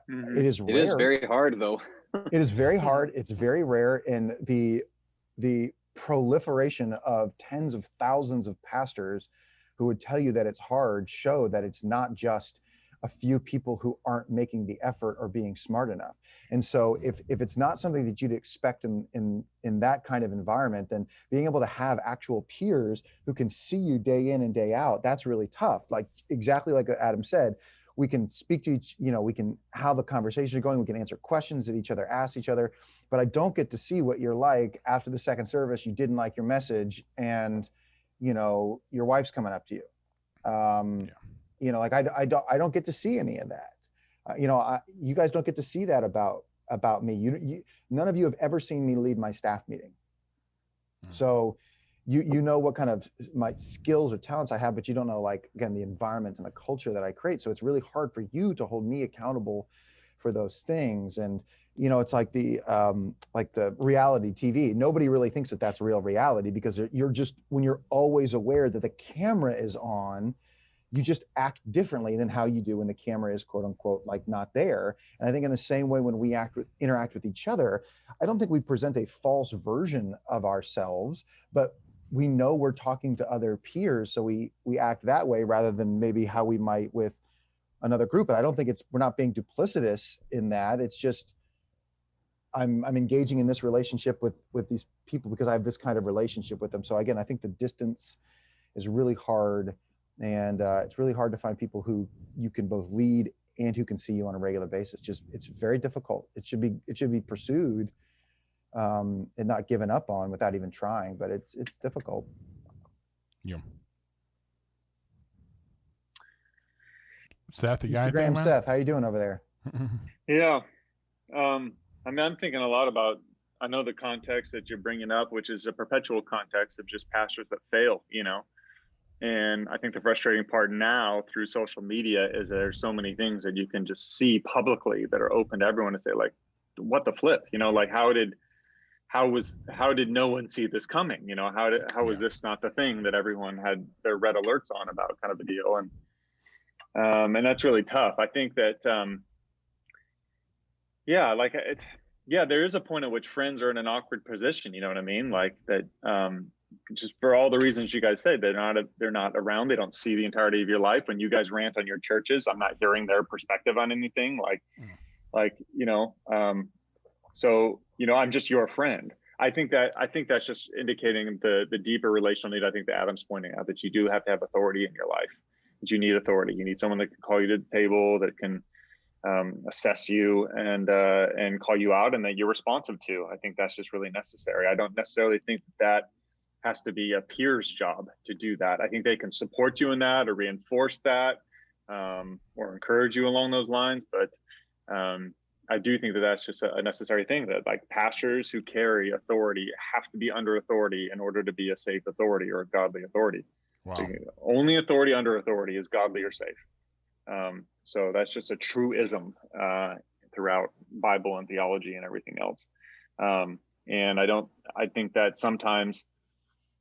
it is rare. It is very hard though. It is very hard. It's very rare. And the proliferation of tens of thousands of pastors who would tell you that it's hard show that it's not just a few people who aren't making the effort or being smart enough. And so if it's not something that you'd expect in that kind of environment, then being able to have actual peers who can see you day in and day out, that's really tough. Like exactly like Adam said, we can speak to we can how the conversations are going, we can answer questions that each other ask each other, but I don't get to see what you're like after the second service, you didn't like your message and your wife's coming up to you. I don't get to see any of that. You guys don't get to see that about me. None of you have ever seen me lead my staff meeting. So you know what kind of my skills or talents I have, but you don't know, like, again, the environment and the culture that I create. So it's really hard for you to hold me accountable for those things. And, it's like the reality TV. Nobody really thinks that that's real reality because when you're always aware that the camera is on, you just act differently than how you do when the camera is quote unquote, like not there. And I think in the same way, when we interact with each other, I don't think we present a false version of ourselves, but we know we're talking to other peers. So we act that way rather than maybe how we might with another group. And I don't think we're not being duplicitous in that. It's just, I'm engaging in this relationship with these people because I have this kind of relationship with them. So again, I think the distance is really hard. And it's really hard to find people who you can both lead and who can see you on a regular basis. It's very difficult. It should be pursued and not given up on without even trying, but it's difficult. Yeah. Seth, you got anything, man? Seth, how you doing over there? Yeah. I'm thinking a lot about, I know the context that you're bringing up, which is a perpetual context of just pastors that fail, And I think the frustrating part now through social media is there's so many things that you can just see publicly that are open to everyone to say, like, what the flip, like how did no one see this coming? How was this not the thing that everyone had their red alerts on about, kind of a deal? And that's really tough. I think that, there is a point at which friends are in an awkward position. You know what I mean? Like that, just for all the reasons you guys say, they're not around. They don't see the entirety of your life. When you guys rant on your churches, I'm not hearing their perspective on anything. So I'm just your friend. I think that's just indicating the deeper relational need. I think that Adam's pointing out that you do have to have authority in your life. That you need authority. You need someone that can call you to the table, that can assess you and call you out, and that you're responsive to. I think that's just really necessary. I don't necessarily think that has to be a peer's job to do that. I think they can support you in that or reinforce that or encourage you along those lines. But I do think that that's just a necessary thing, that like pastors who carry authority have to be under authority in order to be a safe authority or a godly authority. Wow. So only authority under authority is godly or safe. So that's just a truism throughout Bible and theology and everything else. And I think that sometimes,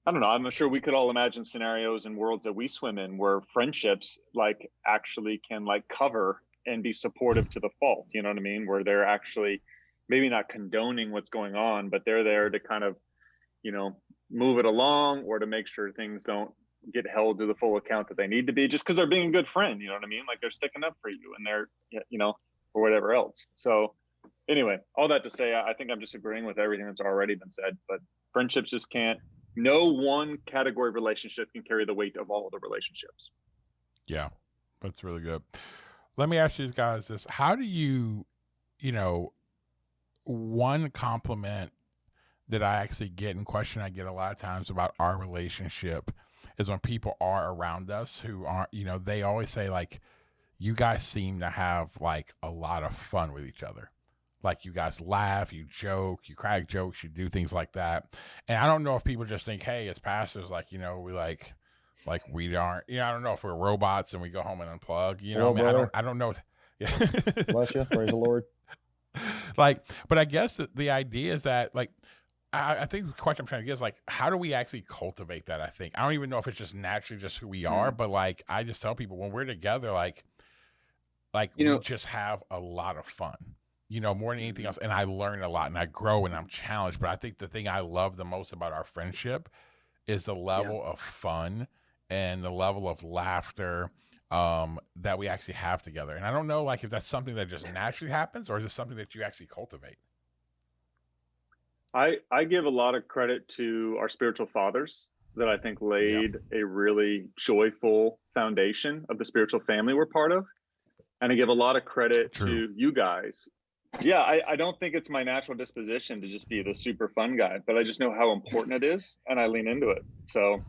I don't know, I'm sure we could all imagine scenarios and worlds that we swim in where friendships like actually can like cover and be supportive to the fault, you know what I mean? Where they're actually maybe not condoning what's going on, but they're there to kind of, move it along or to make sure things don't get held to the full account that they need to be, just because they're being a good friend, you know what I mean? Like they're sticking up for you and they're, or whatever else. So anyway, all that to say, I think I'm just agreeing with everything that's already been said, but friendships just can't, no one category of relationship can carry the weight of all the relationships. Yeah, that's really good. Let me ask you guys this. How do you, one compliment that I actually get and question I get a lot of times about our relationship is when people are around us who aren't, they always say like, you guys seem to have like a lot of fun with each other. Like you guys laugh, you joke, you crack jokes, you do things like that. And I don't know if people just think, hey, as pastors, like, we like we aren't, I don't know if we're robots and we go home and unplug, Hello, I don't know. Bless you. Praise the Lord. Like, but I guess the idea is that like, I think the question I'm trying to get is like, how do we actually cultivate that? I think, I don't even know if it's just naturally just who we are, but like, I just tell people when we're together, like we just have a lot of fun, more than anything else. And I learn a lot and I grow and I'm challenged. But I think the thing I love the most about our friendship is the level of fun and the level of laughter that we actually have together. And I don't know, like, if that's something that just naturally happens or is it something that you actually cultivate? I give a lot of credit to our spiritual fathers that I think laid a really joyful foundation of the spiritual family we're part of. And I give a lot of credit to you guys. Yeah, I don't think it's my natural disposition to just be the super fun guy, but I just know how important it is and I lean into it. So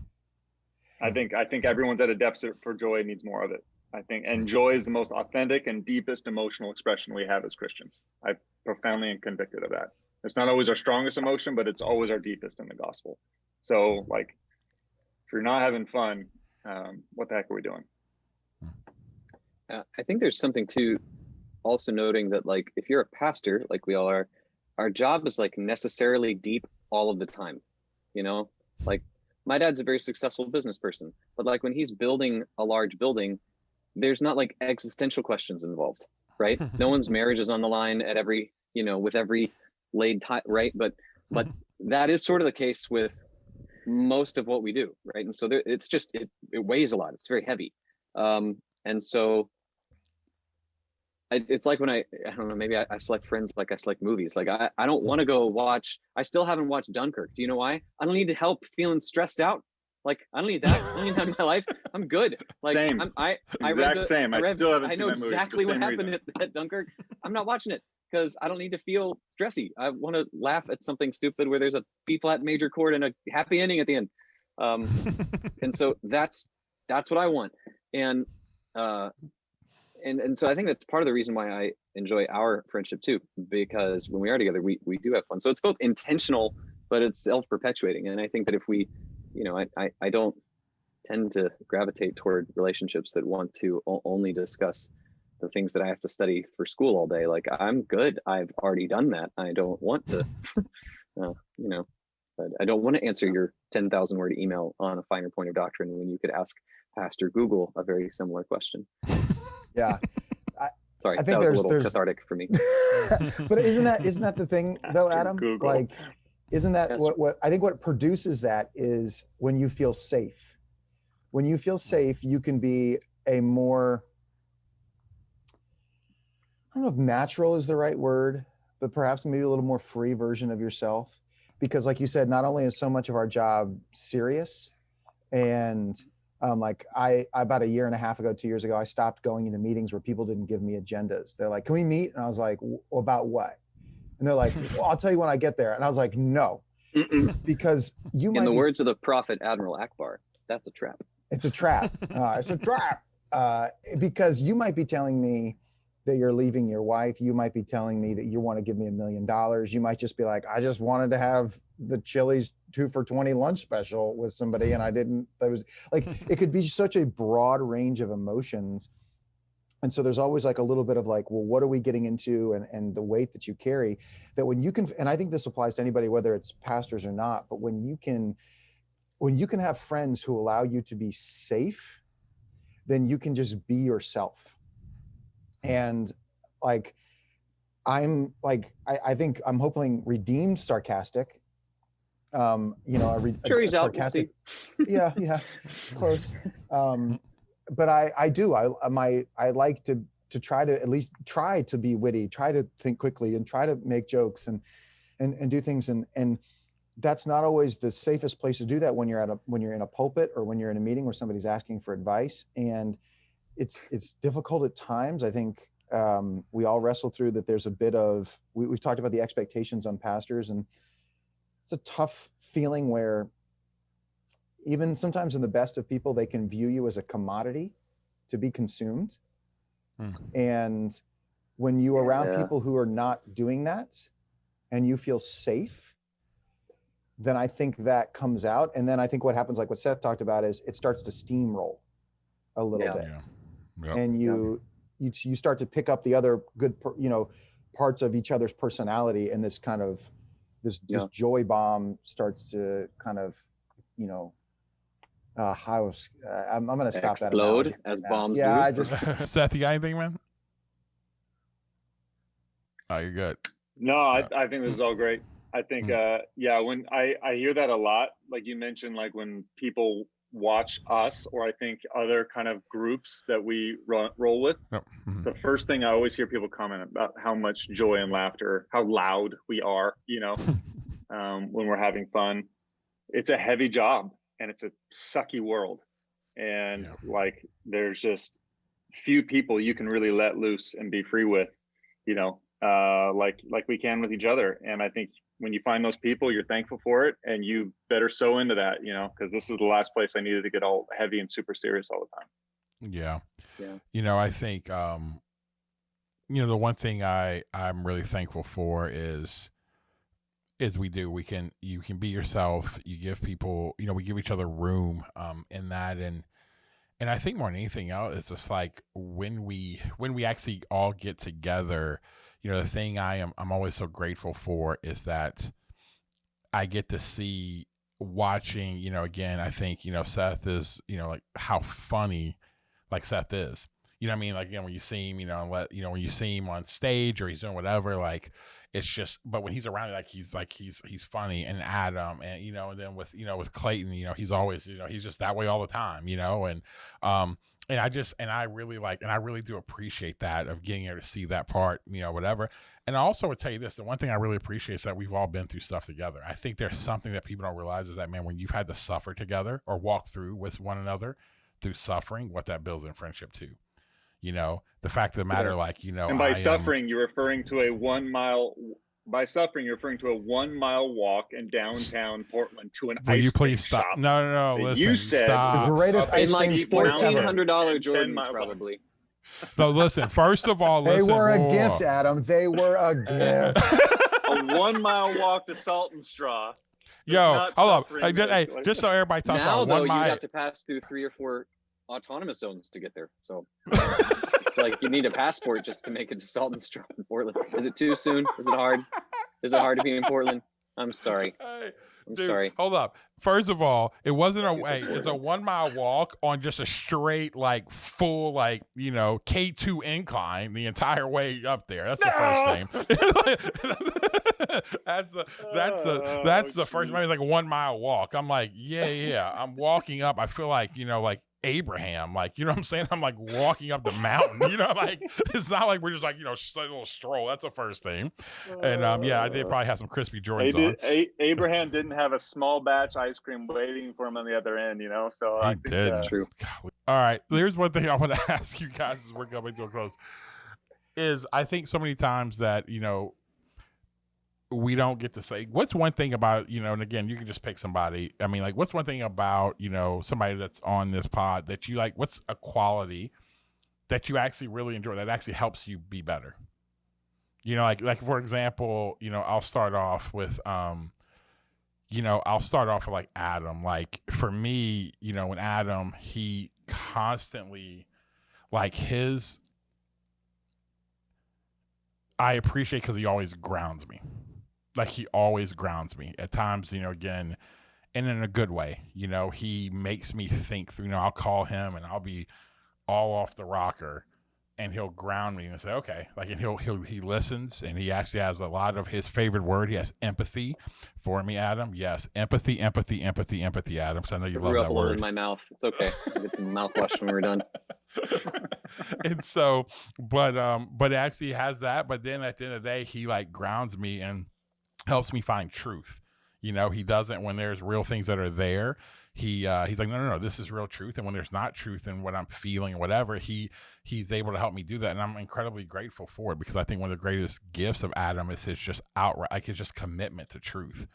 I think everyone's at a depth for joy needs more of it. I think, and joy is the most authentic and deepest emotional expression we have as Christians. I profoundly am convicted of that. It's not always our strongest emotion, but it's always our deepest in the gospel. So like, if you're not having fun, what the heck are we doing? I think there's something to also noting that like, if you're a pastor, like we all are, our job is like necessarily deep all of the time. Like my dad's a very successful business person, but like when he's building a large building, there's not like existential questions involved, right? No one's marriage is on the line at every, with every laid time, right? But that is sort of the case with most of what we do, right? And so it's just it weighs a lot. It's very heavy, and so it's like when I don't know, maybe I select friends like I select movies. Like I don't want to go watch. I still haven't watched Dunkirk. Do you know why? I don't need help feeling stressed out. Like I don't need that. I don't need that in my life. I'm good. Like same. I still haven't seen know that movie. Exactly what happened at Dunkirk. I'm not watching it because I don't need to feel stressy. I want to laugh at something stupid where there's a B flat major chord and a happy ending at the end. And so that's what I want. And so I think that's part of the reason why I enjoy our friendship too, because when we are together, we do have fun. So it's both intentional, but it's self-perpetuating. And I think that if we, I don't tend to gravitate toward relationships that want to only discuss the things that I have to study for school all day. Like I'm good. I've already done that. I don't want to, but I don't want to answer your 10,000 word email on a finer point of doctrine when you could ask Pastor Google a very similar question. Yeah. Sorry, I think that was a little cathartic for me. But isn't that the thing though, Adam? Google. Like, isn't that what I think what produces that is when you feel safe. When you feel safe, you can be a more, I don't know if natural is the right word, but perhaps maybe a little more free version of yourself. Because like you said, not only is so much of our job serious, and like I about a year and a half ago, 2 years ago, I stopped going into meetings where people didn't give me agendas. They're like, can we meet? And I was like, about what? And they're like, well, I'll tell you when I get there. And I was like, no, because you might. In the words of the prophet Admiral Akbar, that's a trap. It's a trap. It's a trap. Because you might be telling me that you're leaving your wife. You might be telling me that you want to give me $1 million. You might just be like, I just wanted to have the Chili's 2 for $20 lunch special with somebody, and I didn't. That was like, it could be such a broad range of emotions. And so there's always like a little bit of like, well, what are we getting into, and the weight that you carry, that when you can, and I think this applies to anybody, whether it's pastors or not, but when you can have friends who allow you to be safe, then you can just be yourself. And like, I think I'm hoping redeemed sarcastic. Sure, he's sarcastic. Yeah, it's close. But I like to to try to at least try to be witty, try to think quickly, and try to make jokes and do things. And that's not always the safest place to do that when you're in a pulpit or when you're in a meeting where somebody's asking for advice. And it's difficult at times. I think we all wrestle through that. There's a bit of, we've talked about the expectations on pastors, and it's a tough feeling where even sometimes in the best of people, they can view you as a commodity to be consumed. And when you are around people who are not doing that and you feel safe, then I think that comes out. And then I think what happens, like what Seth talked about, is it starts to steamroll a little bit. Yeah. And you start to pick up the other good, parts of each other's personality. And this kind of, this joy bomb starts to kind of, I'm going to stop that. Explode as bombs do. I just. Seth, you got anything, man? Oh, you're good. No, I think this is all great. I think, when I hear that a lot, like you mentioned, like when people watch us, or I think other kind of groups that we roll with, it's the first thing I always hear people comment about how much joy and laughter, how loud we are, when we're having fun. It's a heavy job and it's a sucky world. And like, there's just few people you can really let loose and be free with, like we can with each other. And I think when you find those people, you're thankful for it, and you better sow into that, because this is the last place I needed to get all heavy and super serious all the time. Yeah. I think, the one thing I'm really thankful for is you can be yourself. You give people, we give each other room, in that. And I think more than anything else, it's just like when we actually all get together, the thing I'm always so grateful for is that I get to see watching, again, I think, Seth is, like how funny like Seth is, what I mean? Like, when you see him, when you see him on stage or he's doing whatever, like, it's just, but when he's around, he's funny. And Adam, and, and then with Clayton, he's always, he's just that way all the time, and I really do appreciate that, of getting able to see that part, whatever. And I also would tell you this, the one thing I really appreciate is that we've all been through stuff together. I think there's something that people don't realize is that, man, when you've had to suffer together or walk through with one another through suffering, what that builds in friendship too. The fact of the matter, and by suffering, you're referring to a 1 mile. By suffering, you're referring to a 1 mile walk in downtown Portland to an ice cream you please shop. stop? No. Listen, you said stop. The greatest ice in like cream sport ever. $1,400 Jordans, probably. No, listen. First of all, they were a gift, Adam. They were a gift. A 1 mile walk to Salt and Straw. Yo, hold up. Just so everybody talks now, about though, 1 mile. you have to pass through 3 or 4 autonomous zones to get there. So it's like you need a passport just to make it to Salt and Straw in Portland. Is it too soon? Is it hard? Is it hard to be in Portland? I'm sorry. I'm sorry. Hold up. First of all, it wasn't it's a 1 mile walk on just a straight, full, K2 incline the entire way up there. That's the first thing. that's the first, maybe like a 1 mile walk. I'm like, yeah. I'm walking up. I feel like, Abraham, you know what I'm saying? I'm like walking up the mountain, it's not like we're just a little stroll. That's the first thing. And I did probably have some crispy Jordans on. Abraham didn't have a small batch ice cream waiting for him on the other end, so he I think did. that's true. All right. Here's one thing I want to ask you guys as we're coming to a close is I think so many times that, we don't get to say, what's one thing about, and again, you can just pick somebody. I mean, what's one thing about, somebody that's on this pod that you like, what's a quality that you actually really enjoy that actually helps you be better? For example, I'll start off with, Adam. For me, when Adam, he constantly, I appreciate because he always grounds me. He always grounds me at times, again, and in a good way. He makes me think through, I'll call him and I'll be all off the rocker and he'll ground me and say, okay, and he listens, and he actually has a lot of his favorite word. He has empathy for me, Adam. Yes. Empathy, Adam. So I know you love that word. In my mouth. It's okay. I'll get some mouthwash when we're done. And so, but it actually has that. But then at the end of the day, he like grounds me and helps me find truth. You know, he doesn't, when there's real things that are there, he's like, no, this is real truth. And when there's not truth in what I'm feeling or whatever, he's able to help me do that. And I'm incredibly grateful for it, because I think one of the greatest gifts of Adam is his just outright, like his just commitment to truth.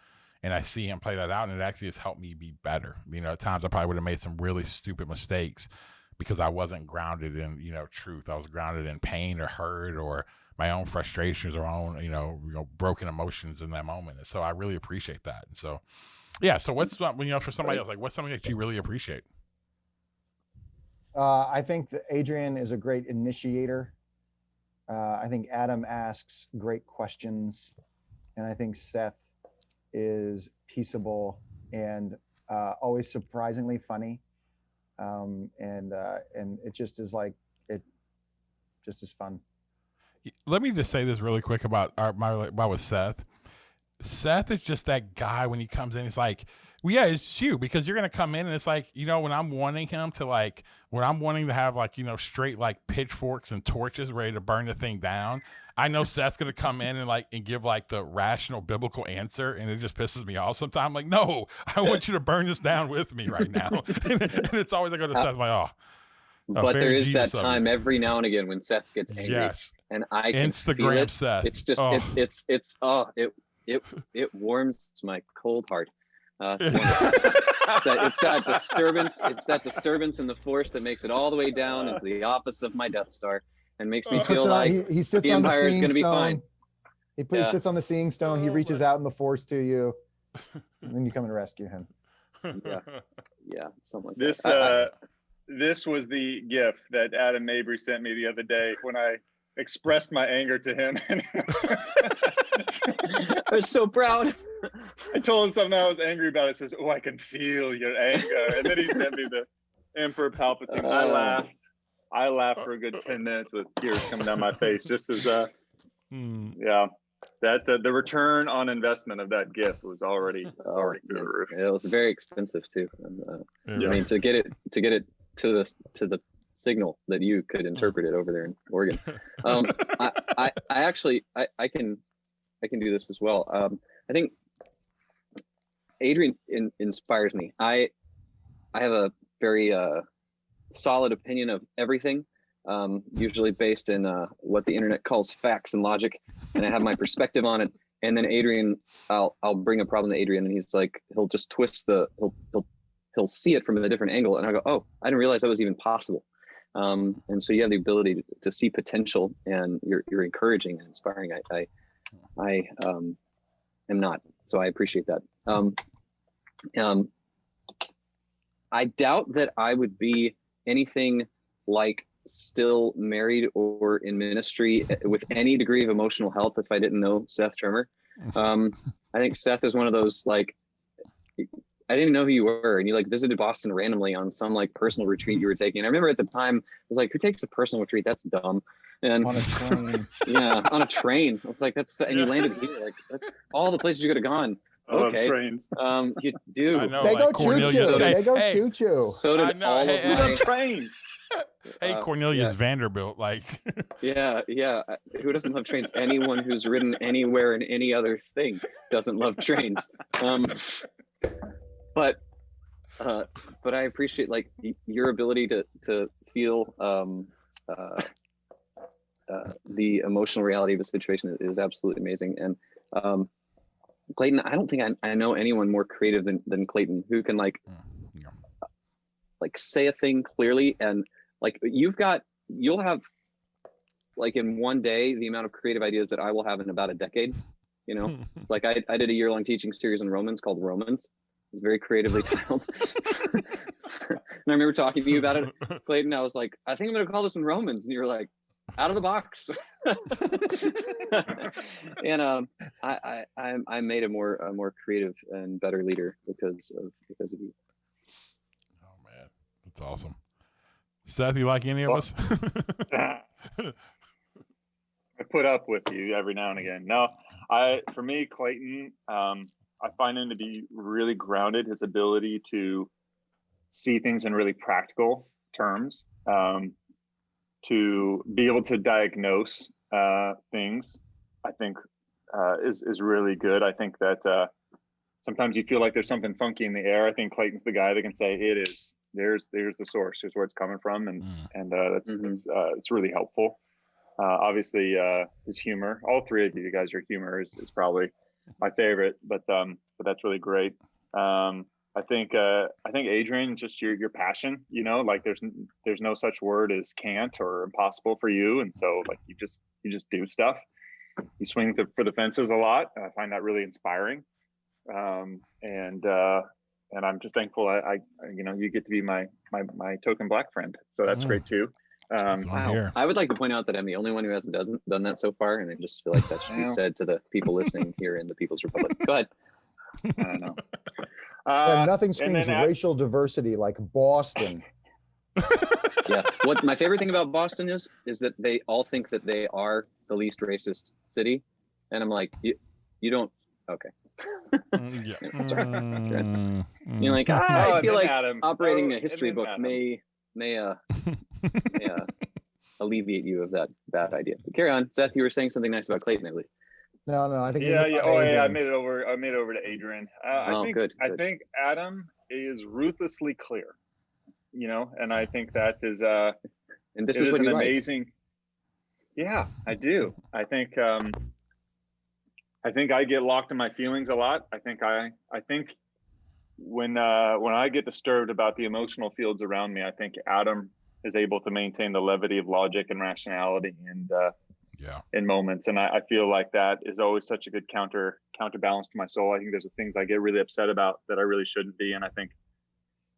And I see him play that out, and it actually has helped me be better. You know, at times I probably would have made some really stupid mistakes because I wasn't grounded in, you know, truth. I was grounded in pain or hurt or my own frustrations or own, you know, broken emotions in that moment. And so I really appreciate that. And so, yeah. So what's, you know, for somebody else, like what's something that you really appreciate? I think that Adrian is a great initiator. I think Adam asks great questions, and I think Seth is peaceable and always surprisingly funny. And it just is like, it just is fun. Let me just say this really quick about with Seth. Seth is just that guy when he comes in. He's like, well, yeah, it's you, because you're gonna come in and it's like, you know, when I'm wanting to have like, you know, straight like pitchforks and torches ready to burn the thing down, I know Seth's gonna come in and give like the rational biblical answer, and it just pisses me off sometimes. I'm like, no, I want you to burn this down with me right now. And it's always I go to Seth, I'm like, oh. But there is that time every now and again when Seth gets angry, yes, and I can Instagram feel it. Seth. It's just it warms my cold heart. It's that disturbance. It's that disturbance in the force that makes it all the way down into the opposite of my Death Star, and makes me feel like he sits the on Empire the is going to be fine. He sits on the seeing stone. He reaches out in the force to you, and then you come and rescue him. Yeah, something like this. that. This was the gift that Adam Mabry sent me the other day when I expressed my anger to him. I was so proud. I told him something I was angry about. It says, "Oh, I can feel your anger," and then he sent me the Emperor Palpatine. I laughed for a good 10 minutes with tears coming down my face, just as yeah. That the return on investment of that gift was already good. It was very expensive too. And, I mean, to get it to the signal that you could interpret it over there in Oregon. I actually can do this as well. I think Adrian inspires me. I have a very solid opinion of everything, usually based in what the internet calls facts and logic, and I have my perspective on it. And then Adrian, I'll bring a problem to Adrian, and he's like, he'll just twist he'll see it from a different angle, and I go, oh, I didn't realize that was even possible. And so you have the ability to see potential, and you're encouraging and inspiring. I am not, so I appreciate that. I doubt that I would be anything like still married or in ministry with any degree of emotional health if I didn't know Seth Trimmer. I think Seth is one of those, like, I didn't even know who you were, and you like visited Boston randomly on some like personal retreat you were taking. And I remember at the time, I was like, who takes a personal retreat? That's dumb. And on a train. Yeah, on a train. I was like, and you landed here. Like, that's all the places you could have gone. Okay. You do. I know, they like go choo-choo. They go choo-choo. So did all of my trains. Hey, Cornelius Vanderbilt, like. Yeah. Who doesn't love trains? Anyone who's ridden anywhere in any other thing doesn't love trains. But I appreciate like your ability to feel the emotional reality of a situation is absolutely amazing. And Clayton, I don't think I know anyone more creative than Clayton, who can like say a thing clearly, and like you'll have like in one day the amount of creative ideas that I will have in about a decade. You know, it's like I did a year-long teaching series in Romans called Romans. It was very creatively titled. And I remember talking to you about it, Clayton. I was like, I think I'm going to call this one Romans, and you were like, out of the box. And I made a more creative and better leader because of you. Oh man, that's awesome. Seth, you like any of us? I put up with you every now and again. No, for me, Clayton, I find him to be really grounded. His ability to see things in really practical terms. to be able to diagnose things, I think is really good. I think that sometimes you feel like there's something funky in the air. I think Clayton's the guy that can say it is. There's the source. Here's where it's coming from, and that's it's really helpful. Obviously, his humor. All three of you guys, your humor is probably my favorite, but that's really great. I think Adrian, just your passion. You know, like there's no such word as can't or impossible for you, and so like you just do stuff. You swing for the fences a lot. I find that really inspiring. And I'm just thankful I you get to be my token Black friend. So that's great too. Wow. I would like to point out that I'm the only one who hasn't done that so far, and I just feel like that should be said to the people listening here in the People's Republic. Go ahead. I don't know. Nothing screams racial diversity like Boston. Yeah. What my favorite thing about Boston is that they all think that they are the least racist city, and I'm like, you don't. Okay. Yeah. That's right. You're like, I feel like Adam, operating a history book may alleviate you of that bad idea. But carry on, Seth. You were saying something nice about Clayton, I believe. No, I think I made it over to Adrian. Good. I think Adam is ruthlessly clear. You know, and I think that is and this is what an you amazing. Like. Yeah, I do. I think I get locked in my feelings a lot. I think when I get disturbed about the emotional fields around me, I think Adam is able to maintain the levity of logic and rationality and in moments. And I feel like that is always such a good counterbalance to my soul. I think there's things I get really upset about that I really shouldn't be. And I think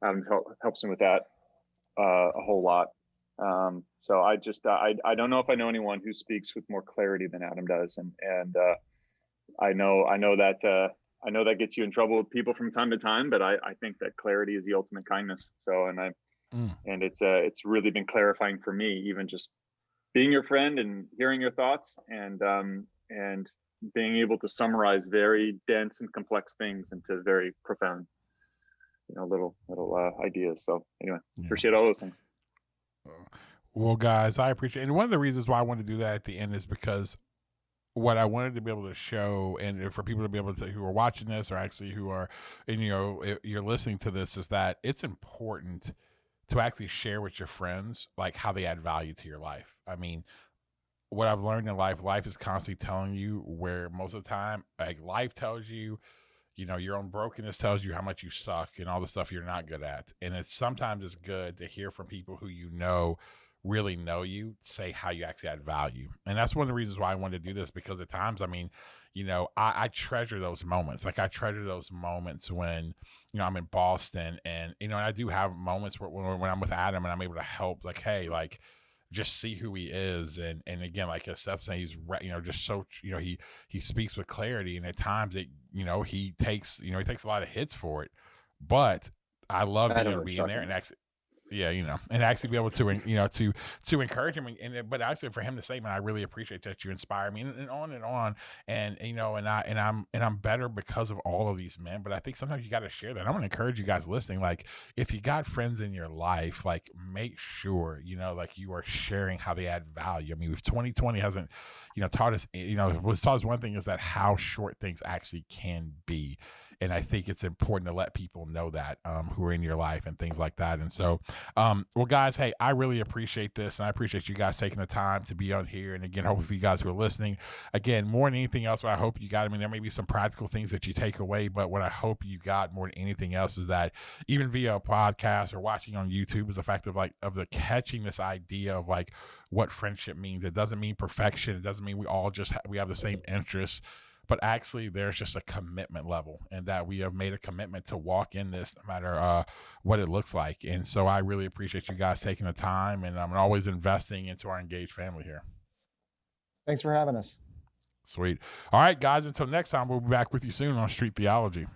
Adam helps me with that a whole lot. So I don't know if I know anyone who speaks with more clarity than Adam does. And I know that gets you in trouble with people from time to time, but I think that clarity is the ultimate kindness. So, and it's really been clarifying for me, even just being your friend and hearing your thoughts and being able to summarize very dense and complex things into very profound, little ideas. So anyway, appreciate all those things. Well, guys, I appreciate it. And one of the reasons why I wanted to do that at the end is because what I wanted to be able to show, and for people to be able to, who are watching this or actually who are, and you're listening to this, is that it's important to actually share with your friends, like how they add value to your life. I mean, what I've learned in life is constantly telling you where most of the time, like life tells you, your own brokenness tells you how much you suck and all the stuff you're not good at. And sometimes it's good to hear from people who really know you, say how you actually add value. And that's one of the reasons why I wanted to do this, because at times, I mean, I treasure those moments. Like I treasure those moments when, I'm in Boston and, and I do have moments when I'm with Adam and I'm able to help, like, hey, like, just see who he is. And again, like Seth saying, he's, just so, he speaks with clarity, and at times he takes a lot of hits for it, but I love being there and actually, and actually be able to, to encourage him, but actually for him to say, man, I really appreciate that you inspire me, and on and on, and I'm better because of all of these men. But I think sometimes you got to share that. I'm gonna encourage you guys listening, like if you got friends in your life, like make sure like you are sharing how they add value. I mean, if 2020 hasn't taught us, what's taught us one thing is that how short things actually can be. And I think it's important to let people know that who are in your life and things like that. And so, well, guys, hey, I really appreciate this. And I appreciate you guys taking the time to be on here. And again, hopefully you guys who are listening, again, more than anything else, what I hope you got, I mean, there may be some practical things that you take away, but what I hope you got more than anything else is that even via a podcast or watching on YouTube is the fact of the catching this idea of like what friendship means. It doesn't mean perfection. It doesn't mean we all we have the same interests. But actually, there's just a commitment level, and that we have made a commitment to walk in this no matter what it looks like. And so I really appreciate you guys taking the time, and I'm always investing into our engaged family here. Thanks for having us. Sweet. All right, guys, until next time, we'll be back with you soon on Street Theology.